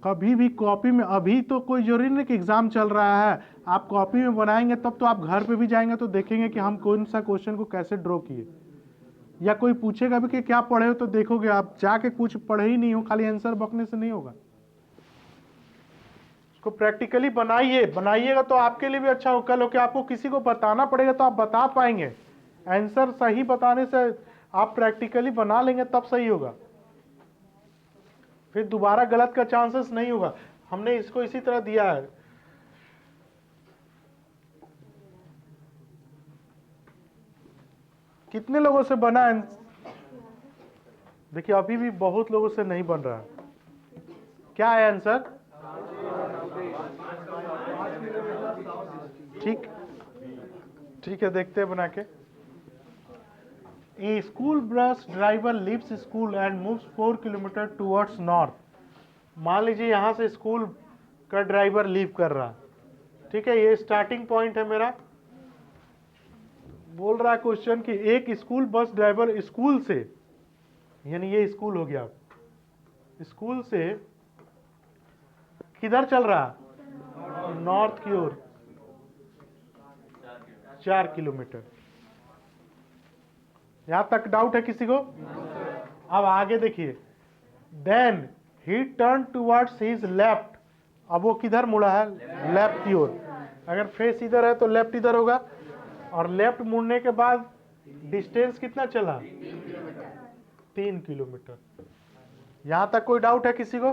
कभी भी कॉपी में, अभी तो कोई जरूरी नहीं कि एग्जाम चल रहा है, आप कॉपी में बनाएंगे तब तो आप घर पे भी जाएंगे तो देखेंगे कि हम कौन सा क्वेश्चन को कैसे ड्रॉ किए, या कोई पूछेगा भी कि क्या पढ़े हो तो देखोगे आप जाके कुछ पढ़े ही नहीं हो, खाली आंसर बकने से नहीं होगा। उसको प्रैक्टिकली बनाइए, बनाइएगा तो आपके लिए भी अच्छा हो। कल हो कि आपको किसी को बताना पड़ेगा तो आप बता पाएंगे। आंसर सही बताने से आप प्रैक्टिकली बना लेंगे तब सही होगा, फिर दोबारा गलत का चांसेस नहीं होगा। हमने इसको इसी तरह दिया है। कितने लोगों से बना है? देखिए अभी भी बहुत लोगों से नहीं बन रहा है। क्या है आंसर? ठीक ठीक है, देखते हैं बना के। A school bus driver leaves school and moves 4 kilometre towards north। मान लीजिए यहाँ से स्कूल का ड्राइवर लीव कर रहा, ठीक है, ये स्टार्टिंग पॉइंट है मेरा। बोल रहा है क्वेश्चन कि एक स्कूल बस ड्राइवर स्कूल से, यानी ये स्कूल हो गया, स्कूल से किधर चल रहा? नॉर्थ की ओर 4 किलोमीटर। यहां तक डाउट है किसी को? अब आगे देखिए, then he turn towards his left. अब वो किधर मुड़ा है? लेफ्ट की ओर। अगर फेस इधर है तो लेफ्ट इधर होगा, और लेफ्ट मुड़ने के बाद डिस्टेंस कितना चला? 3 किलोमीटर। यहां तक कोई डाउट है किसी को?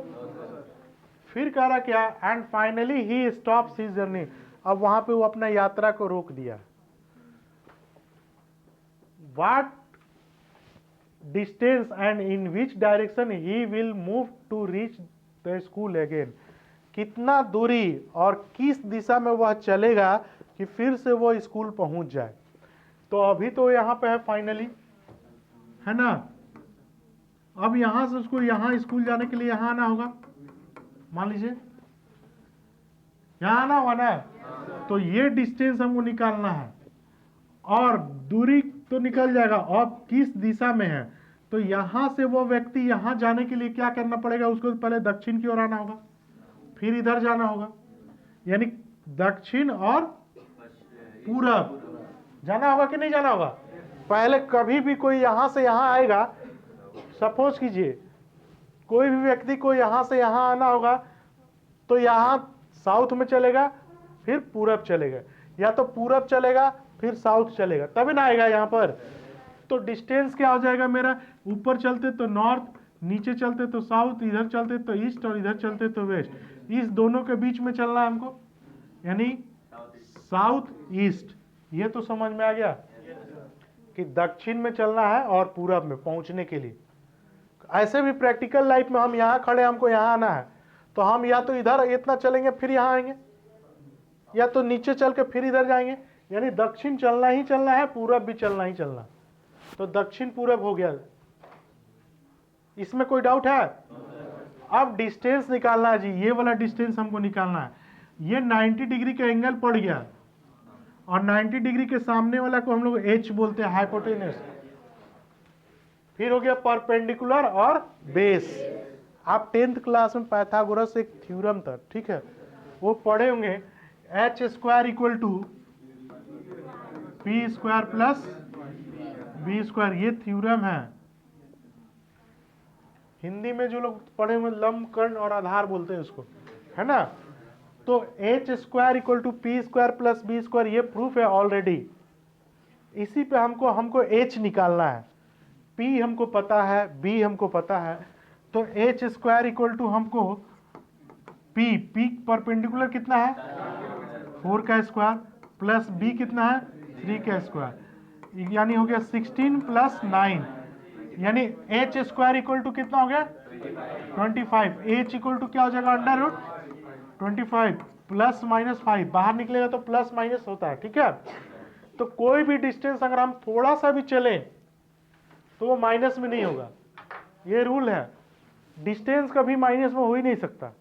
फिर कह रहा क्या? And finally he stops his journey. अब वहां पे वो अपना यात्रा को रोक दिया। What distance and in which direction he will move to reach the school again. कितना दूरी और किस दिशा में वह चलेगा कि फिर से वो स्कूल पहुंच जाए। तो अभी तो यहां पे है फाइनली, है ना? अब यहां से उसको यहां स्कूल जाने के लिए यहां आना होगा। मान लीजिए यहां आना होगा ना, तो ये डिस्टेंस हमको निकालना है, और दूरी तो निकल जाएगा। अब किस दिशा में है, तो यहां से वो व्यक्ति यहां जाने के लिए क्या करना पड़ेगा? उसको पहले दक्षिण की ओर आना होगा, फिर इधर जाना होगा, यानी दक्षिण और पूरब जाना होगा कि नहीं जाना होगा? पहले कभी भी कोई यहां से यहां आएगा, सपोज कीजिए कोई भी व्यक्ति को यहां से यहां आना होगा, तो यहां साउथ में चलेगा फिर पूरब चलेगा, या तो पूरब चलेगा फिर साउथ चलेगा, तभी ना आएगा यहां पर। तो डिस्टेंस क्या हो जाएगा मेरा? ऊपर चलते तो नॉर्थ, नीचे चलते तो साउथ, इधर चलते तो ईस्ट और इधर चलते तो वेस्ट। इस दोनों के बीच में चलना है हमको, यानी साउथ ईस्ट। ये तो समझ में आ गया कि दक्षिण में चलना है और पूरब में पहुंचने के लिए। ऐसे भी प्रैक्टिकल लाइफ में हम यहाँ खड़े, हमको यहाँ आना है, तो हम या तो इधर इतना चलेंगे फिर यहाँ आएंगे, या तो नीचे चल के फिर इधर जाएंगे, यानी दक्षिण चलना ही चलना है, पूरब भी चलना ही चलना। तो दक्षिण पूरब हो गया, इसमें कोई डाउट है? अब डिस्टेंस निकालना है जी, ये वाला डिस्टेंस हमको निकालना है। ये 90 डिग्री का एंगल पड़ गया, और 90 डिग्री के सामने वाला को हम लोग एच बोलते हैं, हाइपोटेन्यूस। फिर हो गया परपेंडिकुलर और बेस। आप 10th क्लास में पाइथागोरस एक थ्योरम था, ठीक है, वो पढ़े होंगे, h square equal to p square plus b square, ये थ्योरम है। हिंदी में जो लोग पढ़े हुए लंब कर्ण और आधार बोलते हैं उसको, है ना। तो h square equal to p square plus b square, ये प्रूफ है ऑलरेडी। इसी पे हमको एच निकालना है। पी हमको पता है, बी हमको पता है, तो एच स्क्वायर इक्वल टू हमको पी परपेंडिकुलर कितना है 4 का स्क्वायर प्लस बी कितना है 3 का स्क्वायर, यानी हो गया 16 प्लस 9, यानी एच स्क्वायर इक्वल टू कितना हो गया 25। एच इक्वल टू क्या हो जाएगा अंडर रूट 25 प्लस माइनस 5, बाहर निकलेगा तो प्लस माइनस होता है, ठीक है। तो कोई भी डिस्टेंस अगर हम थोड़ा सा भी चलें तो वो माइनस में नहीं होगा, ये रूल है। डिस्टेंस कभी माइनस में हो ही नहीं सकता,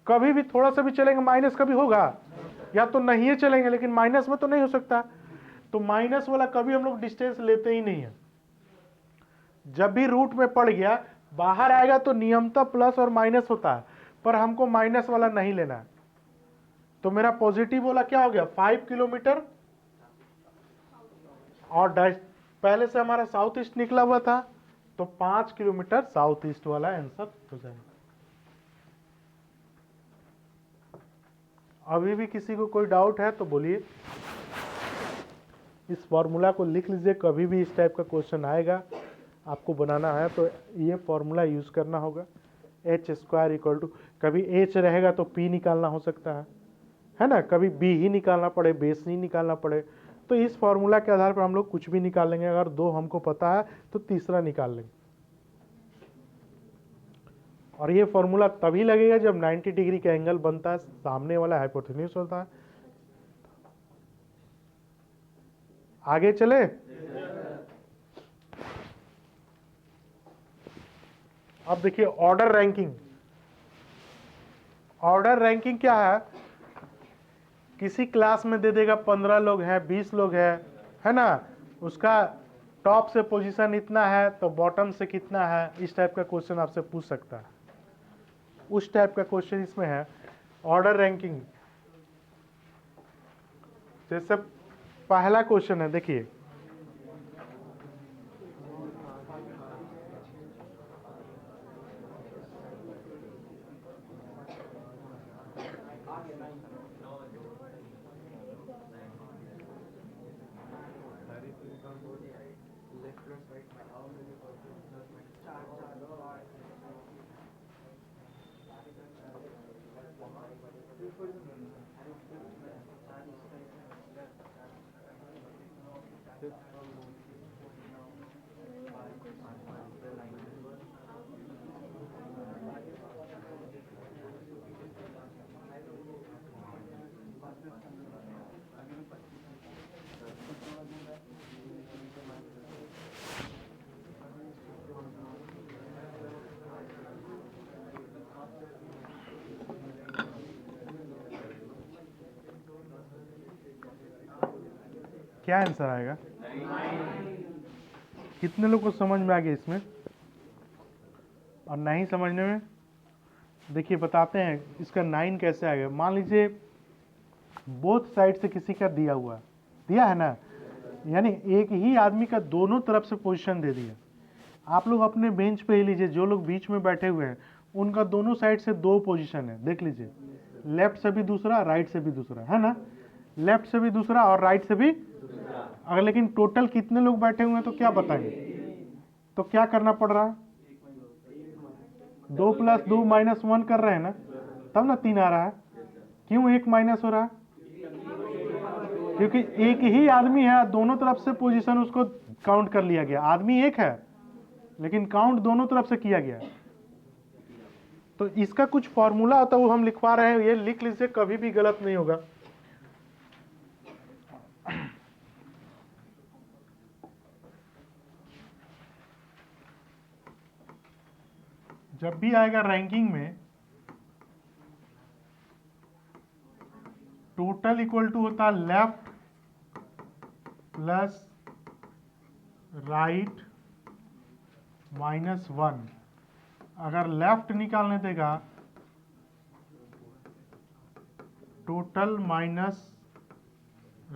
कभी भी थोड़ा सा भी चलेंगे माइनस कभी होगा, या तो नहीं चलेंगे, लेकिन माइनस में तो नहीं हो सकता। तो माइनस वाला कभी हम लोग डिस्टेंस लेते ही नहीं है। जब भी रूट में पड़ गया बाहर आएगा तो नियमतः प्लस और माइनस होता है, पर हमको माइनस वाला नहीं लेना है। तो मेरा पॉजिटिव वाला क्या हो गया 5 किलोमीटर, और पहले से हमारा साउथ ईस्ट निकला हुआ था, तो 5 किलोमीटर साउथ ईस्ट वाला आंसर हो जाएगा। अभी भी किसी को कोई डाउट है तो बोलिए। इस फॉर्मूला को लिख लीजिए, कभी भी इस टाइप का क्वेश्चन आएगा आपको बनाना है तो ये फॉर्मूला यूज करना होगा। एच स्क्वायर इक्वल टू, कभी एच रहेगा तो पी निकालना हो सकता है ना, कभी बी ही निकालना पड़े, बेस नहीं निकालना पड़े। तो इस फॉर्मूला के आधार पर हम लोग कुछ भी निकाल लेंगे। अगर 2 हमको पता है तो तीसरा निकाल लेंगे। और ये फॉर्मूला तभी लगेगा जब 90 डिग्री का एंगल बनता है, सामने वाला हाइपोटेन्यूस होता है। आगे चले। अब देखिए ऑर्डर रैंकिंग। ऑर्डर रैंकिंग क्या है, किसी क्लास में दे देगा 15 लोग हैं, 20 लोग हैं, है ना, उसका टॉप से पोजीशन इतना है तो बॉटम से कितना है, इस टाइप का क्वेश्चन आपसे पूछ सकता है। उस टाइप का क्वेश्चन इसमें है ऑर्डर रैंकिंग। जैसे पहला क्वेश्चन है, देखिए क्या आंसर आएगा, कितने लोग को समझ में आ गया इसमें, और नहीं समझने में। देखिए बताते हैं इसका 9 कैसे आएगा। मान लीजिए बोथ साइड से किसी का दिया हुआ, दिया है ना, यानी एक ही आदमी का दोनों तरफ से पोजीशन दे दिया। आप लोग अपने बेंच पे ही लीजिए, जो लोग बीच में बैठे हुए हैं उनका दोनों साइड से 2 पोजीशन है, देख लीजिए, लेफ्ट से भी दूसरा, राइट से भी दूसरा, है ना, लेफ्ट से भी दूसरा और राइट से भी। अगर लेकिन टोटल कितने लोग बैठे हुए हैं तो क्या बताएंगे, तो क्या करना पड़ रहा है, 2 + 2 - 1 कर रहे हैं ना, तब ना 3 आ रहा है। क्यों 1 माइनस हो रहा है, क्योंकि एक ही आदमी है, दोनों तरफ से पोजीशन उसको काउंट कर लिया गया। आदमी एक है लेकिन काउंट दोनों तरफ से किया गया। तो इसका कुछ फॉर्मूला होता है, वो हम लिखवा रहे हैं, ये लिख लीजिए, कभी भी गलत नहीं होगा। जब भी आएगा रैंकिंग में टोटल इक्वल टू होता है लेफ्ट प्लस राइट -1। अगर लेफ्ट निकालने देगा टोटल माइनस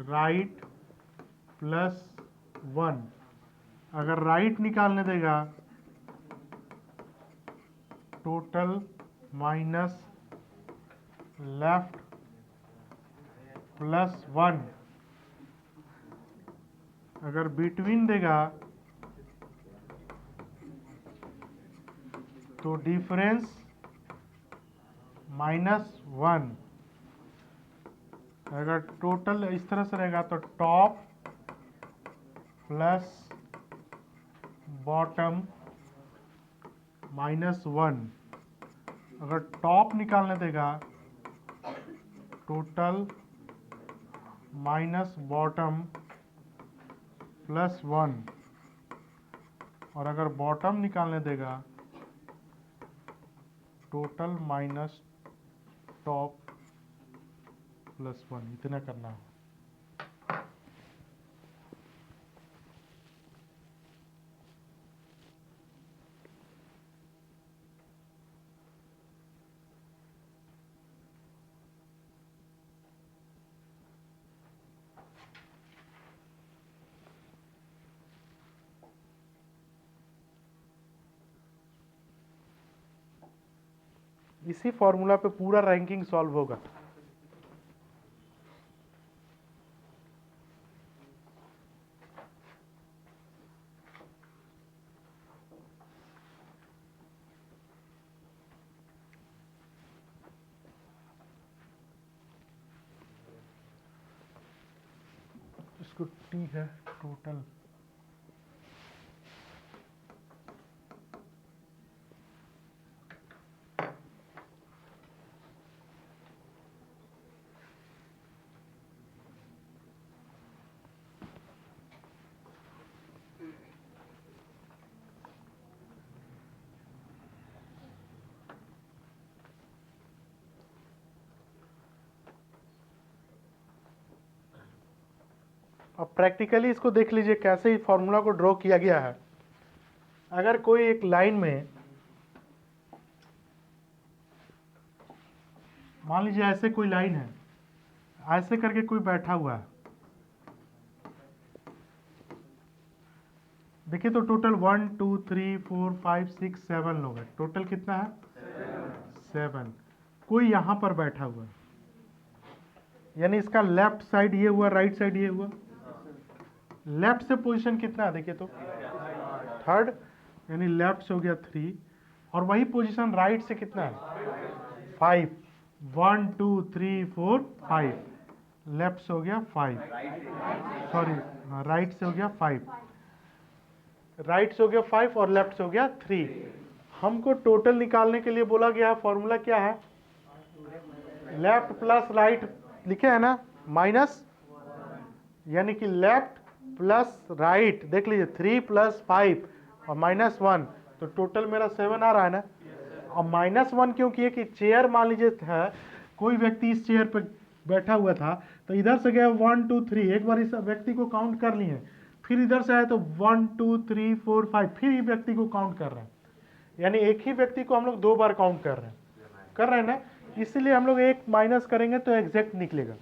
राइट +1। अगर राइट निकालने देगा टोटल माइनस लेफ्ट +1। अगर बिटवीन देगा तो डिफरेंस -1। अगर टोटल इस तरह से रहेगा तो टॉप प्लस बॉटम -1। अगर टॉप निकालने देगा टोटल माइनस बॉटम +1। और अगर बॉटम निकालने देगा टोटल माइनस टॉप +1। इतना करना है। इसी फॉर्मूला पे पूरा रैंकिंग सॉल्व होगा। इसको टी है टोटल अब प्रैक्टिकली इसको देख लीजिए कैसे ही फॉर्मूला को ड्रॉ किया गया है। अगर कोई एक लाइन में मान लीजिए ऐसे कोई लाइन है, ऐसे करके कोई बैठा हुआ है, देखिए तो टोटल 1 2 3 4 5 6 7 लोग हैं। टोटल कितना है? 7। कोई यहां पर बैठा हुआ है, यानी इसका लेफ्ट साइड ये हुआ, राइट साइड ये हुआ। लेफ्ट से पोजीशन कितना है देखिए तो 3rd, यानी लेफ्ट से हो गया 3। और वही पोजीशन राइट से कितना है 5। 1 2 3 4 5। लेफ्ट से हो गया 5, सॉरी राइट से हो गया 5। राइट से हो गया 5 और लेफ्ट से हो गया 3। हमको टोटल निकालने के लिए बोला गया है, फॉर्मूला क्या है? लेफ्ट प्लस राइट लिखे है ना, माइनस, यानी कि लेफ्ट प्लस राइट देख लीजिए 3 + 5 और -1, तो टोटल मेरा 7 आ रहा है ना। और -1 क्यों किए कि चेयर मान लीजिए है, कोई व्यक्ति इस चेयर पर बैठा हुआ था तो इधर से गया 1 2 3, एक बार इस व्यक्ति को काउंट कर लिए, फिर इधर से आए तो 1 2 3 4 5, फिर ही व्यक्ति को काउंट कर रहे हैं, यानी एक ही व्यक्ति को हम लोग 2 बार काउंट कर रहे हैं ना। इसलिए हम लोग एक माइनस करेंगे तो एग्जैक्ट निकलेगा।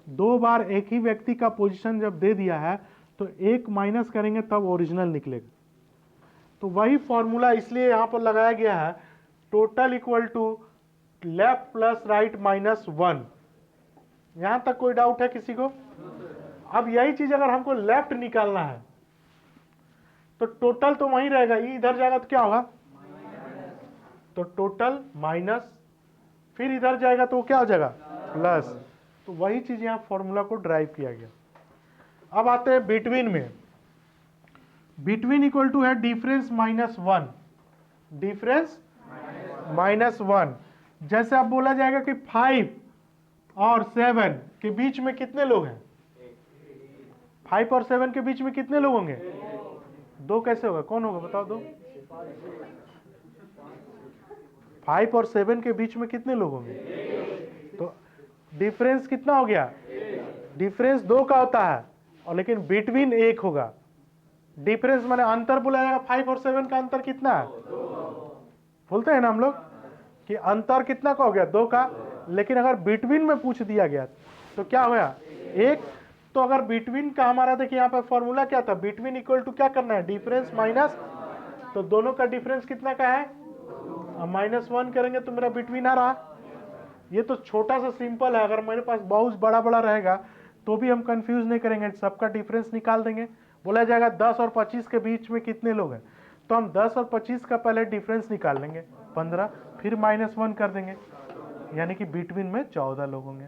2 बार एक ही व्यक्ति का पोजीशन जब दे दिया है तो एक माइनस करेंगे तब ओरिजिनल निकलेगा। तो वही फॉर्मूला इसलिए यहां पर लगाया गया है, total equal to left plus right -1। यहां तक कोई डाउट है किसी को? अब यही चीज अगर हमको लेफ्ट निकालना है तो टोटल तो वही रहेगा, इधर जाएगा तो क्या होगा? तो टोटल माइनस, फिर इधर जाएगा तो क्या हो जाएगा? प्लस। तो वही चीज यहां फॉर्मूला को ड्राइव किया गया। अब आते हैं बिटवीन में। बिटवीन इक्वल टू है डिफरेंस -1। डिफरेंस -1। जैसे अब बोला जाएगा कि 5 और 7 के बीच में कितने लोग हैं? 5 और 7 के बीच में कितने लोग होंगे? 2 कैसे होगा? कौन होगा बताओ? 2। 5 और 7 के बीच में कितने लोग होंगे? तो डिफरेंस कितना हो गया? डिफरेंस 2 का होता है और लेकिन बिटवीन 1 होगा। डिफरेंस माने अंतर बोला जाएगा 5 और 7 का अंतर कितना है? बोलते हैं ना हम लोग कि अंतर कितना का हो गया? 2 का। लेकिन अगर बिटवीन में पूछ दिया गया तो क्या होगा? 1। तो अगर बिटवीन का हमारा देखिए यहाँ पर फॉर्मूला क्या था? बिटवीन इक्वल टू क्या करना है? डिफरेंस माइनस, तो दोनों का डिफरेंस कितना का है? -1 करेंगे तो मेरा बिटवीन आ रहा। ये तो छोटा सा सिंपल है, अगर मेरे पास बहुत बड़ा बड़ा रहेगा तो भी हम कंफ्यूज नहीं करेंगे, सबका डिफरेंस निकाल देंगे। बोला जाएगा 10 और 25 के बीच में कितने लोग हैं, तो हम 10 और 25 का पहले डिफरेंस निकाल लेंगे 15, फिर -1 कर देंगे, यानी कि बिटवीन में 14 लोग होंगे।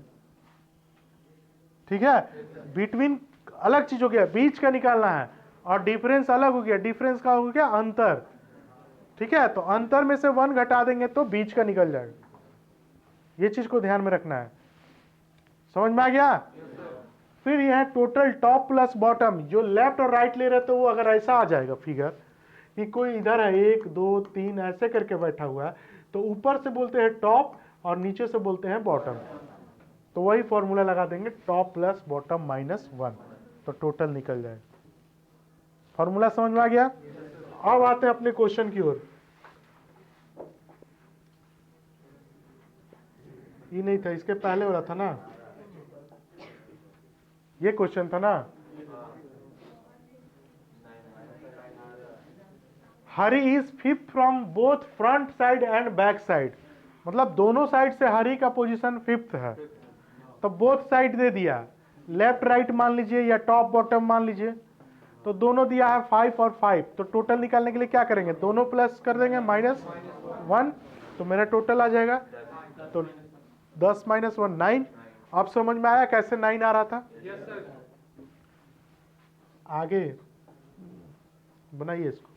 ठीक है, बिटवीन अलग चीज हो गया, बीच का निकालना है, और डिफरेंस अलग हो गया। डिफरेंस का हो गया अंतर। ठीक है, तो अंतर में से 1 घटा देंगे तो बीच का निकल जाएगा। ये चीज को ध्यान में रखना है। समझ में आ गया? फिर यह है टोटल टॉप प्लस बॉटम। जो लेफ्ट और राइट ले रहे थे वो अगर ऐसा आ जाएगा फिगर कि कोई इधर है 1 2 3 ऐसे करके बैठा हुआ है, तो ऊपर से बोलते हैं टॉप और नीचे से बोलते हैं बॉटम। तो वही फॉर्मूला लगा देंगे, टॉप प्लस बॉटम -1, तो टोटल निकल जाएगा। फॉर्मूला समझ में आ गया? अब आते हैं अपने क्वेश्चन की ओर। ये नहीं था, इसके पहले हो रहा था ना, ये क्वेश्चन था ना। Hari is fifth from both front side and back side, मतलब दोनों साइड से हरी का पोजीशन 5th है। तो बोथ साइड दे दिया, लेफ्ट राइट मान लीजिए या टॉप बॉटम मान लीजिए, तो दोनों दिया है 5 और 5। तो टोटल निकालने के लिए क्या करेंगे? दोनों प्लस कर देंगे -1, तो मेरा टोटल आ जाएगा। तो 10 - 1 9। अब समझ में आया कैसे 9 आ रहा था? आगे बनाइए इसको।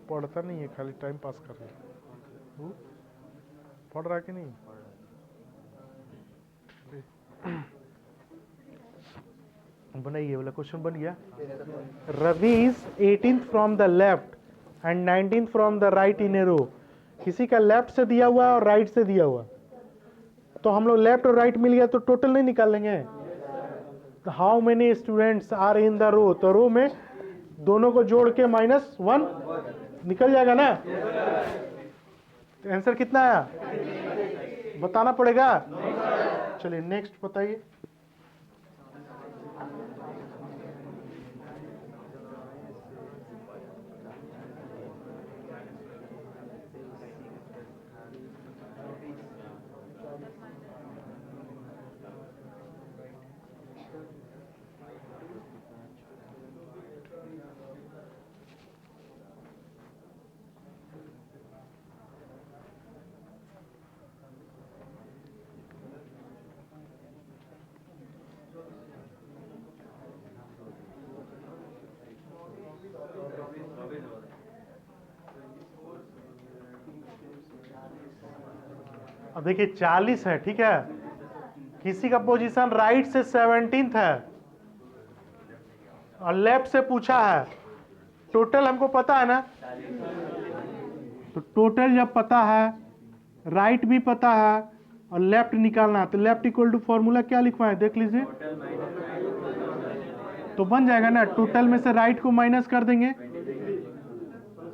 पढ़ता नहीं है, खाली टाइम पास कर रहा है। पढ़ रहा कि नहीं? बनाइए वाला क्वेश्चन बन गया। Ravi is 18th from the left and 19th from the right in a row. किसी का लेफ्ट से दिया हुआ है और राइट से दिया हुआ, तो हम लोग लेफ्ट और राइट मिल गया तो टोटल नहीं निकाल लेंगे। How many students are in the row, तो रो में दोनों को जोड़ के -1 निकल जाएगा ना। तो आंसर कितना आया बताना पड़ेगा। चलिए नेक्स्ट बताइए। अब देखिए 40 है, ठीक है। किसी का पोजीशन राइट से 17th है और लेफ्ट से पूछा है। टोटल हमको पता है ना, तो टोटल जब पता है, राइट भी पता है और लेफ्ट निकालना है, तो लेफ्ट इक्वल टू फॉर्मूला क्या लिखवाए देख लीजिए, तो बन जाएगा ना। टोटल में से राइट को माइनस कर देंगे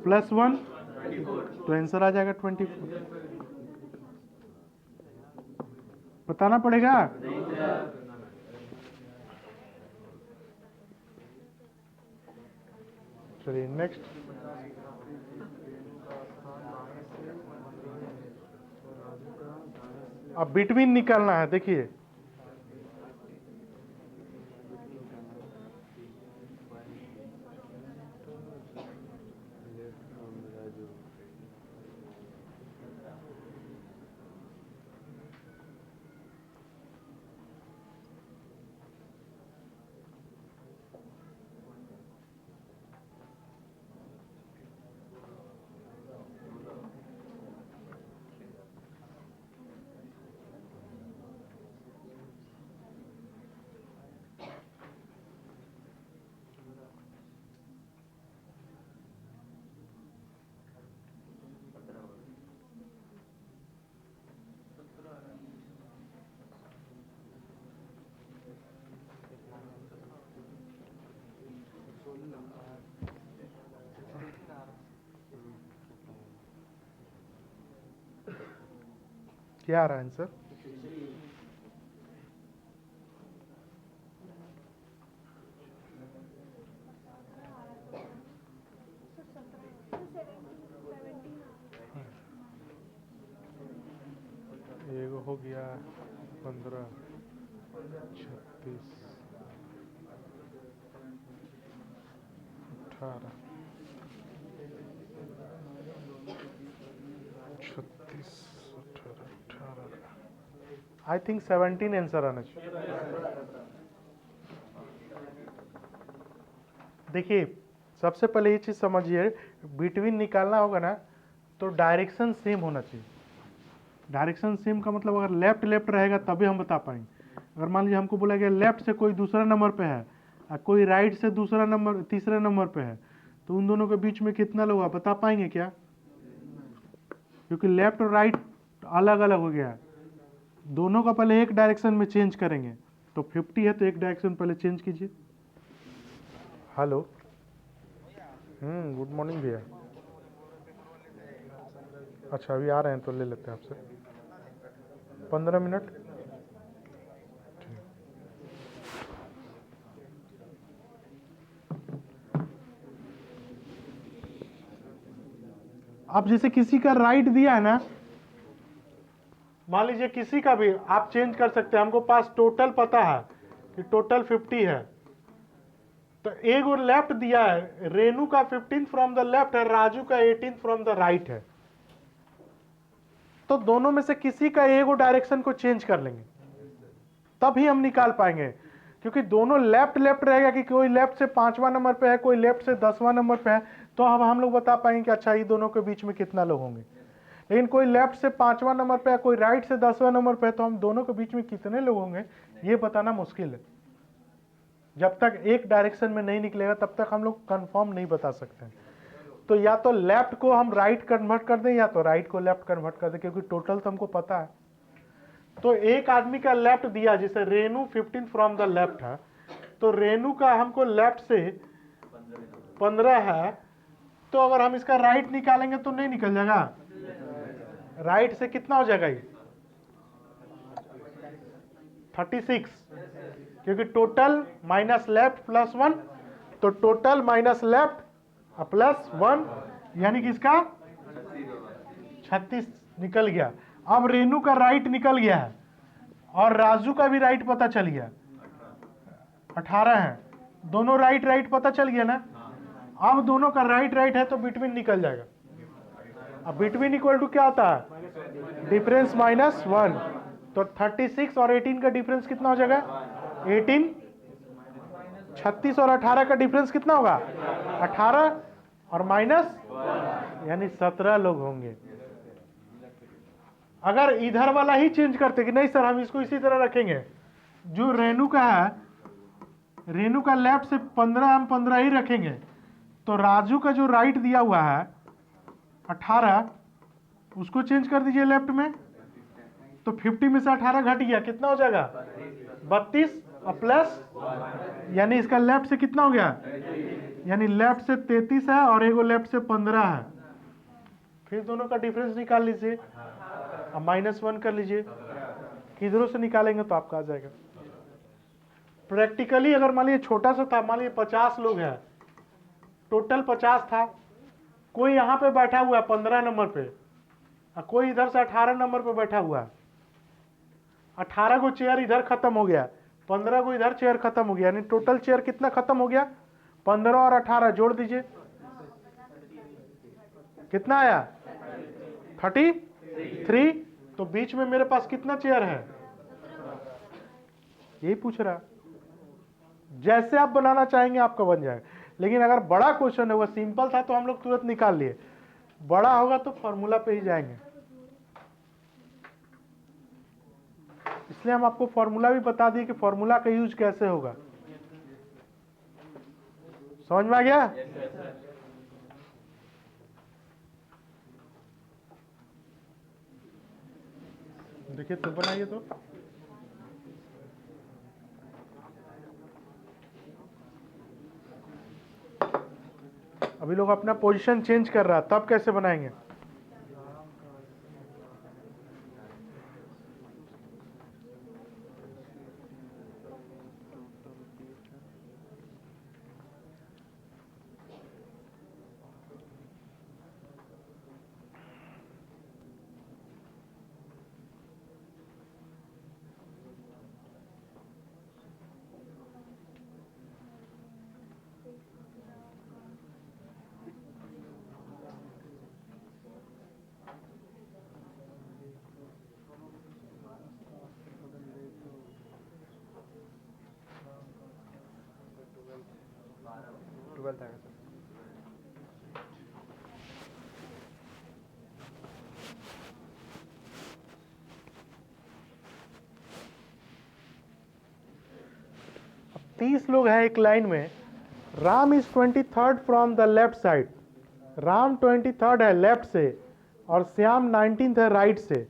+1, तो आंसर आ जाएगा 24। बताना पड़ेगा। चलिए नेक्स्ट। अब बिटवीन निकालना है। देखिए क्या आ रहा है आंसर? एगो हो गया 15, 36, 18, 36, 18, आई थिंक 17 आंसर आना चाहिए। देखिए सबसे पहले ये चीज़ समझिए, बिटवीन निकालना होगा ना तो डायरेक्शन सेम होना चाहिए। डायरेक्शन सेम का मतलब अगर लेफ्ट लेफ्ट रहेगा तभी हम बता पाएंगे। अगर मान लीजिए हमको बोला गया लेफ्ट से कोई दूसरा नंबर पे है और कोई राइट से दूसरा नंबर तीसरे नंबर पे है, तो उन दोनों के बीच में कितना लोग आप बता पाएंगे क्या? क्योंकि लेफ्ट और राइट अलग अलग हो गया है। दोनों का पहले एक डायरेक्शन में चेंज करेंगे, तो 50 है तो एक डायरेक्शन पहले चेंज कीजिए। हेलो, गुड मॉर्निंग भैया। अच्छा अभी आ रहे हैं तो ले लेते हैं आपसे 15 मिनट। अब जैसे किसी का राइट दिया है ना, मान लीजिए किसी का भी आप चेंज कर सकते हैं। हमको पास टोटल पता है कि टोटल 50 है, तो एक और लेफ्ट दिया है, रेनू का 15 फ्रॉम द लेफ्ट है, राजू का 18 फ्रॉम द राइट है। तो दोनों में से किसी का एक और डायरेक्शन को चेंज कर लेंगे, तभी हम निकाल पाएंगे। क्योंकि दोनों लेफ्ट लेफ्ट रहेगा कि कोई लेफ्ट से 5वां नंबर पे है, कोई लेफ्ट से 10वां नंबर पे है, तो अब हम लोग बता पाएंगे कि अच्छा ये दोनों के बीच में कितना लोग होंगे। लेकिन कोई लेफ्ट से 5वां नंबर पे है, कोई राइट से 10वां नंबर पे है, तो हम दोनों के बीच में कितने लोग होंगे ये बताना मुश्किल है। जब तक एक डायरेक्शन में नहीं निकलेगा तब तक हम लोग कंफर्म नहीं बता सकते हैं। तो या तो लेफ्ट को हम राइट कन्वर्ट कर दें या तो राइट को लेफ्ट कन्वर्ट कर दें, क्योंकि टोटल तो हमको पता है। तो एक आदमी का लेफ्ट दिया, जैसे रेनू 15 फ्रॉम द लेफ्ट है, तो रेनू का हमको लेफ्ट से 15 है, तो अगर हम इसका राइट निकालेंगे तो नहीं निकल जाएगा। राइट से कितना हो जाएगा ये 36, क्योंकि टोटल माइनस लेफ्ट प्लस 1, तो टोटल माइनस लेफ्ट प्लस 1 यानी कि इसका 36 निकल गया। अब रेनू का राइट निकल गया है और राजू का भी राइट पता चल गया, 18 है। दोनों राइट राइट पता चल गया ना। अब दोनों का राइट राइट है तो बिटवीन निकल जाएगा। अब बिटवीन इक्वल टू क्या होता है? Difference minus 1। तो 36 और 18 का डिफरेंस कितना हो जाएगा? 18। 36 और 18 का डिफरेंस कितना होगा? 18 और माइनस, यानी 17 लोग होंगे। अगर इधर वाला ही चेंज करते कि नहीं सर हम इसको इसी तरह रखेंगे, जो रेनू का है, रेनू का लेफ्ट से 15 हम 15 ही रखेंगे, तो राजू का जो राइट दिया हुआ है 18, उसको चेंज कर दीजिए लेफ्ट में, तो 50 में से 18 घट गया, कितना हो जाएगा? 32 और प्लस, यानी इसका लेफ्ट से कितना हो गया? यानी लेफ्ट से 33 है और एगो लेफ्ट से 15 है। फिर दोनों का डिफरेंस निकाल लीजिए, अब -1 कर लीजिए। किधरों से निकालेंगे तो आपका आ जाएगा। प्रैक्टिकली अगर मान लीजिए छोटा सा था, मान लीजिए 50 लोग हैं, टोटल 50 था, कोई यहाँ पे बैठा हुआ है 15 नंबर पे और कोई इधर से 18 नंबर पे बैठा हुआ है। 18 को चेयर इधर खत्म हो गया, 15 को इधर चेयर खत्म हो गया, यानी टोटल चेयर कितना खत्म हो गया? 15 और 18 जोड़ दीजिए, कितना आया? 33। तो बीच में मेरे पास कितना चेयर है? यही पूछ रहा। जैसे आप बनाना चाहेंगे आपका बन जाएगा। लेकिन अगर बड़ा क्वेश्चन है, वो सिंपल था तो हम लोग तुरंत निकाल लिए, बड़ा होगा तो फॉर्मूला पे ही जाएंगे। इसलिए हम आपको फॉर्मूला भी बता दिए कि फॉर्मूला का यूज कैसे होगा। समझ में आ गया? देखिए तो बनाइए तो। अभी लोग अपना पोजीशन चेंज कर रहा है, तब कैसे बनाएंगे? 12th आएगा सर। अब 30 लोग हैं एक लाइन में। Ram is 23rd from the left side. Ram 23rd है लेफ्ट से और श्याम 19th है राइट से।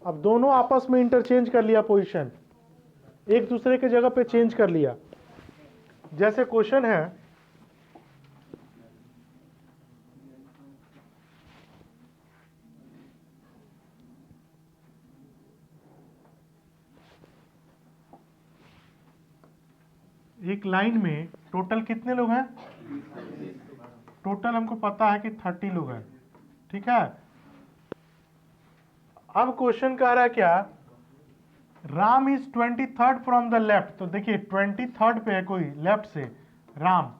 अब दोनों आपस में इंटरचेंज कर लिया पोजीशन, एक दूसरे के जगह पे चेंज कर लिया। जैसे क्वेश्चन है, एक लाइन में टोटल कितने लोग हैं? टोटल हमको पता है कि 30 लोग हैं, ठीक है। अब क्वेश्चन कह रहा है क्या? Ram is 23rd from the left. तो देखिए 23rd पे है कोई लेफ्ट से राम,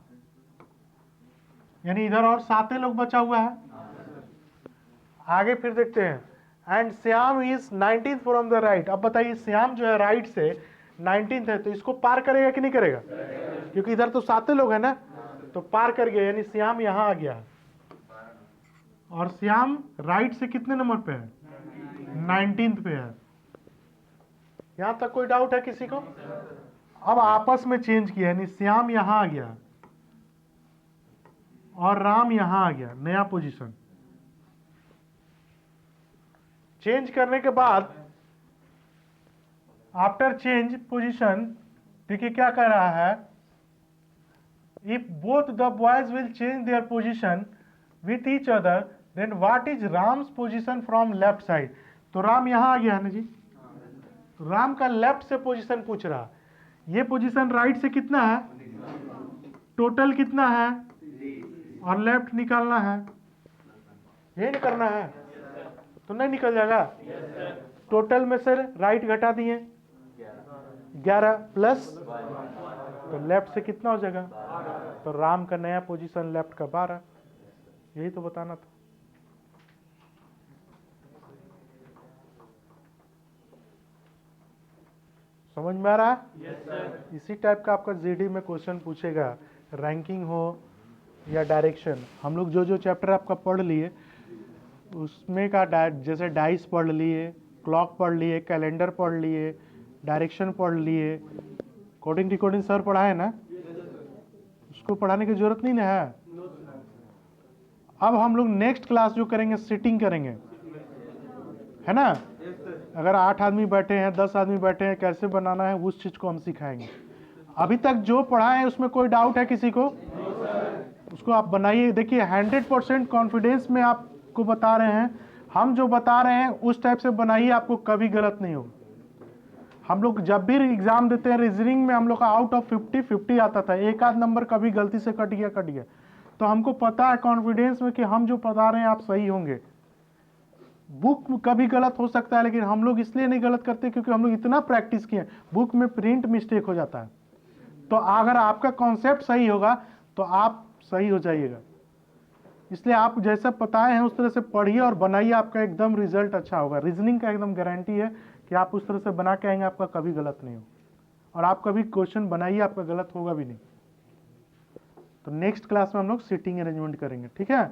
यानी इधर और 7 लोग बचा हुआ है। आगे फिर देखते हैं, and Shyam is 19th from the right. अब बताइए श्याम जो है राइट से 19th है, तो इसको पार करेगा कि नहीं करेगा? क्योंकि इधर तो 7 लोग हैं ना, तो पार कर गया, यानी श्याम यहां आ गया। और श्याम राइट से कितने नंबर पे है? 19th पे है। यहां तक कोई डाउट है किसी को? अब आपस में चेंज किया, यानी श्याम यहां आ गया और राम यहां आ गया, नया पोजीशन। चेंज करने के बाद आफ्टर चेंज पोजीशन, देखिए क्या कह रहा है, if both the boys will change their position with each other, then what is Ram's position from left side. तो राम यहां आ गया है ना जी, तो राम का लेफ्ट से पोजीशन पूछ रहा। ये पोजीशन राइट से कितना है? टोटल कितना है? और लेफ्ट निकालना है, यही करना है, तो नहीं निकल जाएगा। टोटल में से राइट घटा दिए 11 प्लस, तो लेफ्ट से कितना हो जाएगा? तो राम का नया पोजीशन लेफ्ट का 12। यही तो बताना था। समझ में आ रहा है? इसी टाइप का आपका जीडी में क्वेश्चन पूछेगा, रैंकिंग हो या डायरेक्शन। हम लोग जो जो चैप्टर आपका पढ़ लिए उसमें का जैसे डाइस पढ़ लिए, क्लॉक पढ़ लिए, कैलेंडर पढ़ लिए, डायरेक्शन पढ़ लिए, कोडिंग डिकोडिंग सर पढ़ाए ना, उसको पढ़ाने की जरूरत नहीं ना है। अब हम लोग नेक्स्ट क्लास जो करेंगे सिटिंग करेंगे, है ना। अगर 8 आदमी बैठे हैं, 10 आदमी बैठे हैं, कैसे बनाना है उस चीज को हम सिखाएंगे। अभी तक जो पढ़ा है उसमें कोई डाउट है किसी को? उसको आप बनाइए। देखिए 100% कॉन्फिडेंस में आपको बता रहे हैं, हम जो बता रहे हैं उस टाइप से बनाइए, आपको कभी गलत नहीं होगा। हम लोग जब भी एग्जाम देते हैं रीजनिंग में, हम लोग का आउट ऑफ 50 आता था, एक आध नंबर कभी गलती से कट गया। तो हमको पता है कॉन्फिडेंस में कि हम जो बता रहे हैं आप सही होंगे। बुक कभी गलत हो सकता है, लेकिन हम लोग इसलिए नहीं गलत करते क्योंकि हम लोग इतना प्रैक्टिस किए। बुक में प्रिंट मिस्टेक हो जाता है, तो अगर आपका कॉन्सेप्ट सही होगा तो आप सही हो जाइएगा। इसलिए आप जैसा बताए हैं उस तरह से पढ़िए और बनाइए, आपका एकदम रिजल्ट अच्छा होगा। रीजनिंग का एकदम गारंटी है कि आप उस तरह से बना के आएंगे, आपका कभी गलत नहीं हो। और आप कभी क्वेश्चन बनाइए, आपका गलत होगा भी नहीं। तो नेक्स्ट क्लास में हम लोग सीटिंग अरेंजमेंट करेंगे, ठीक है।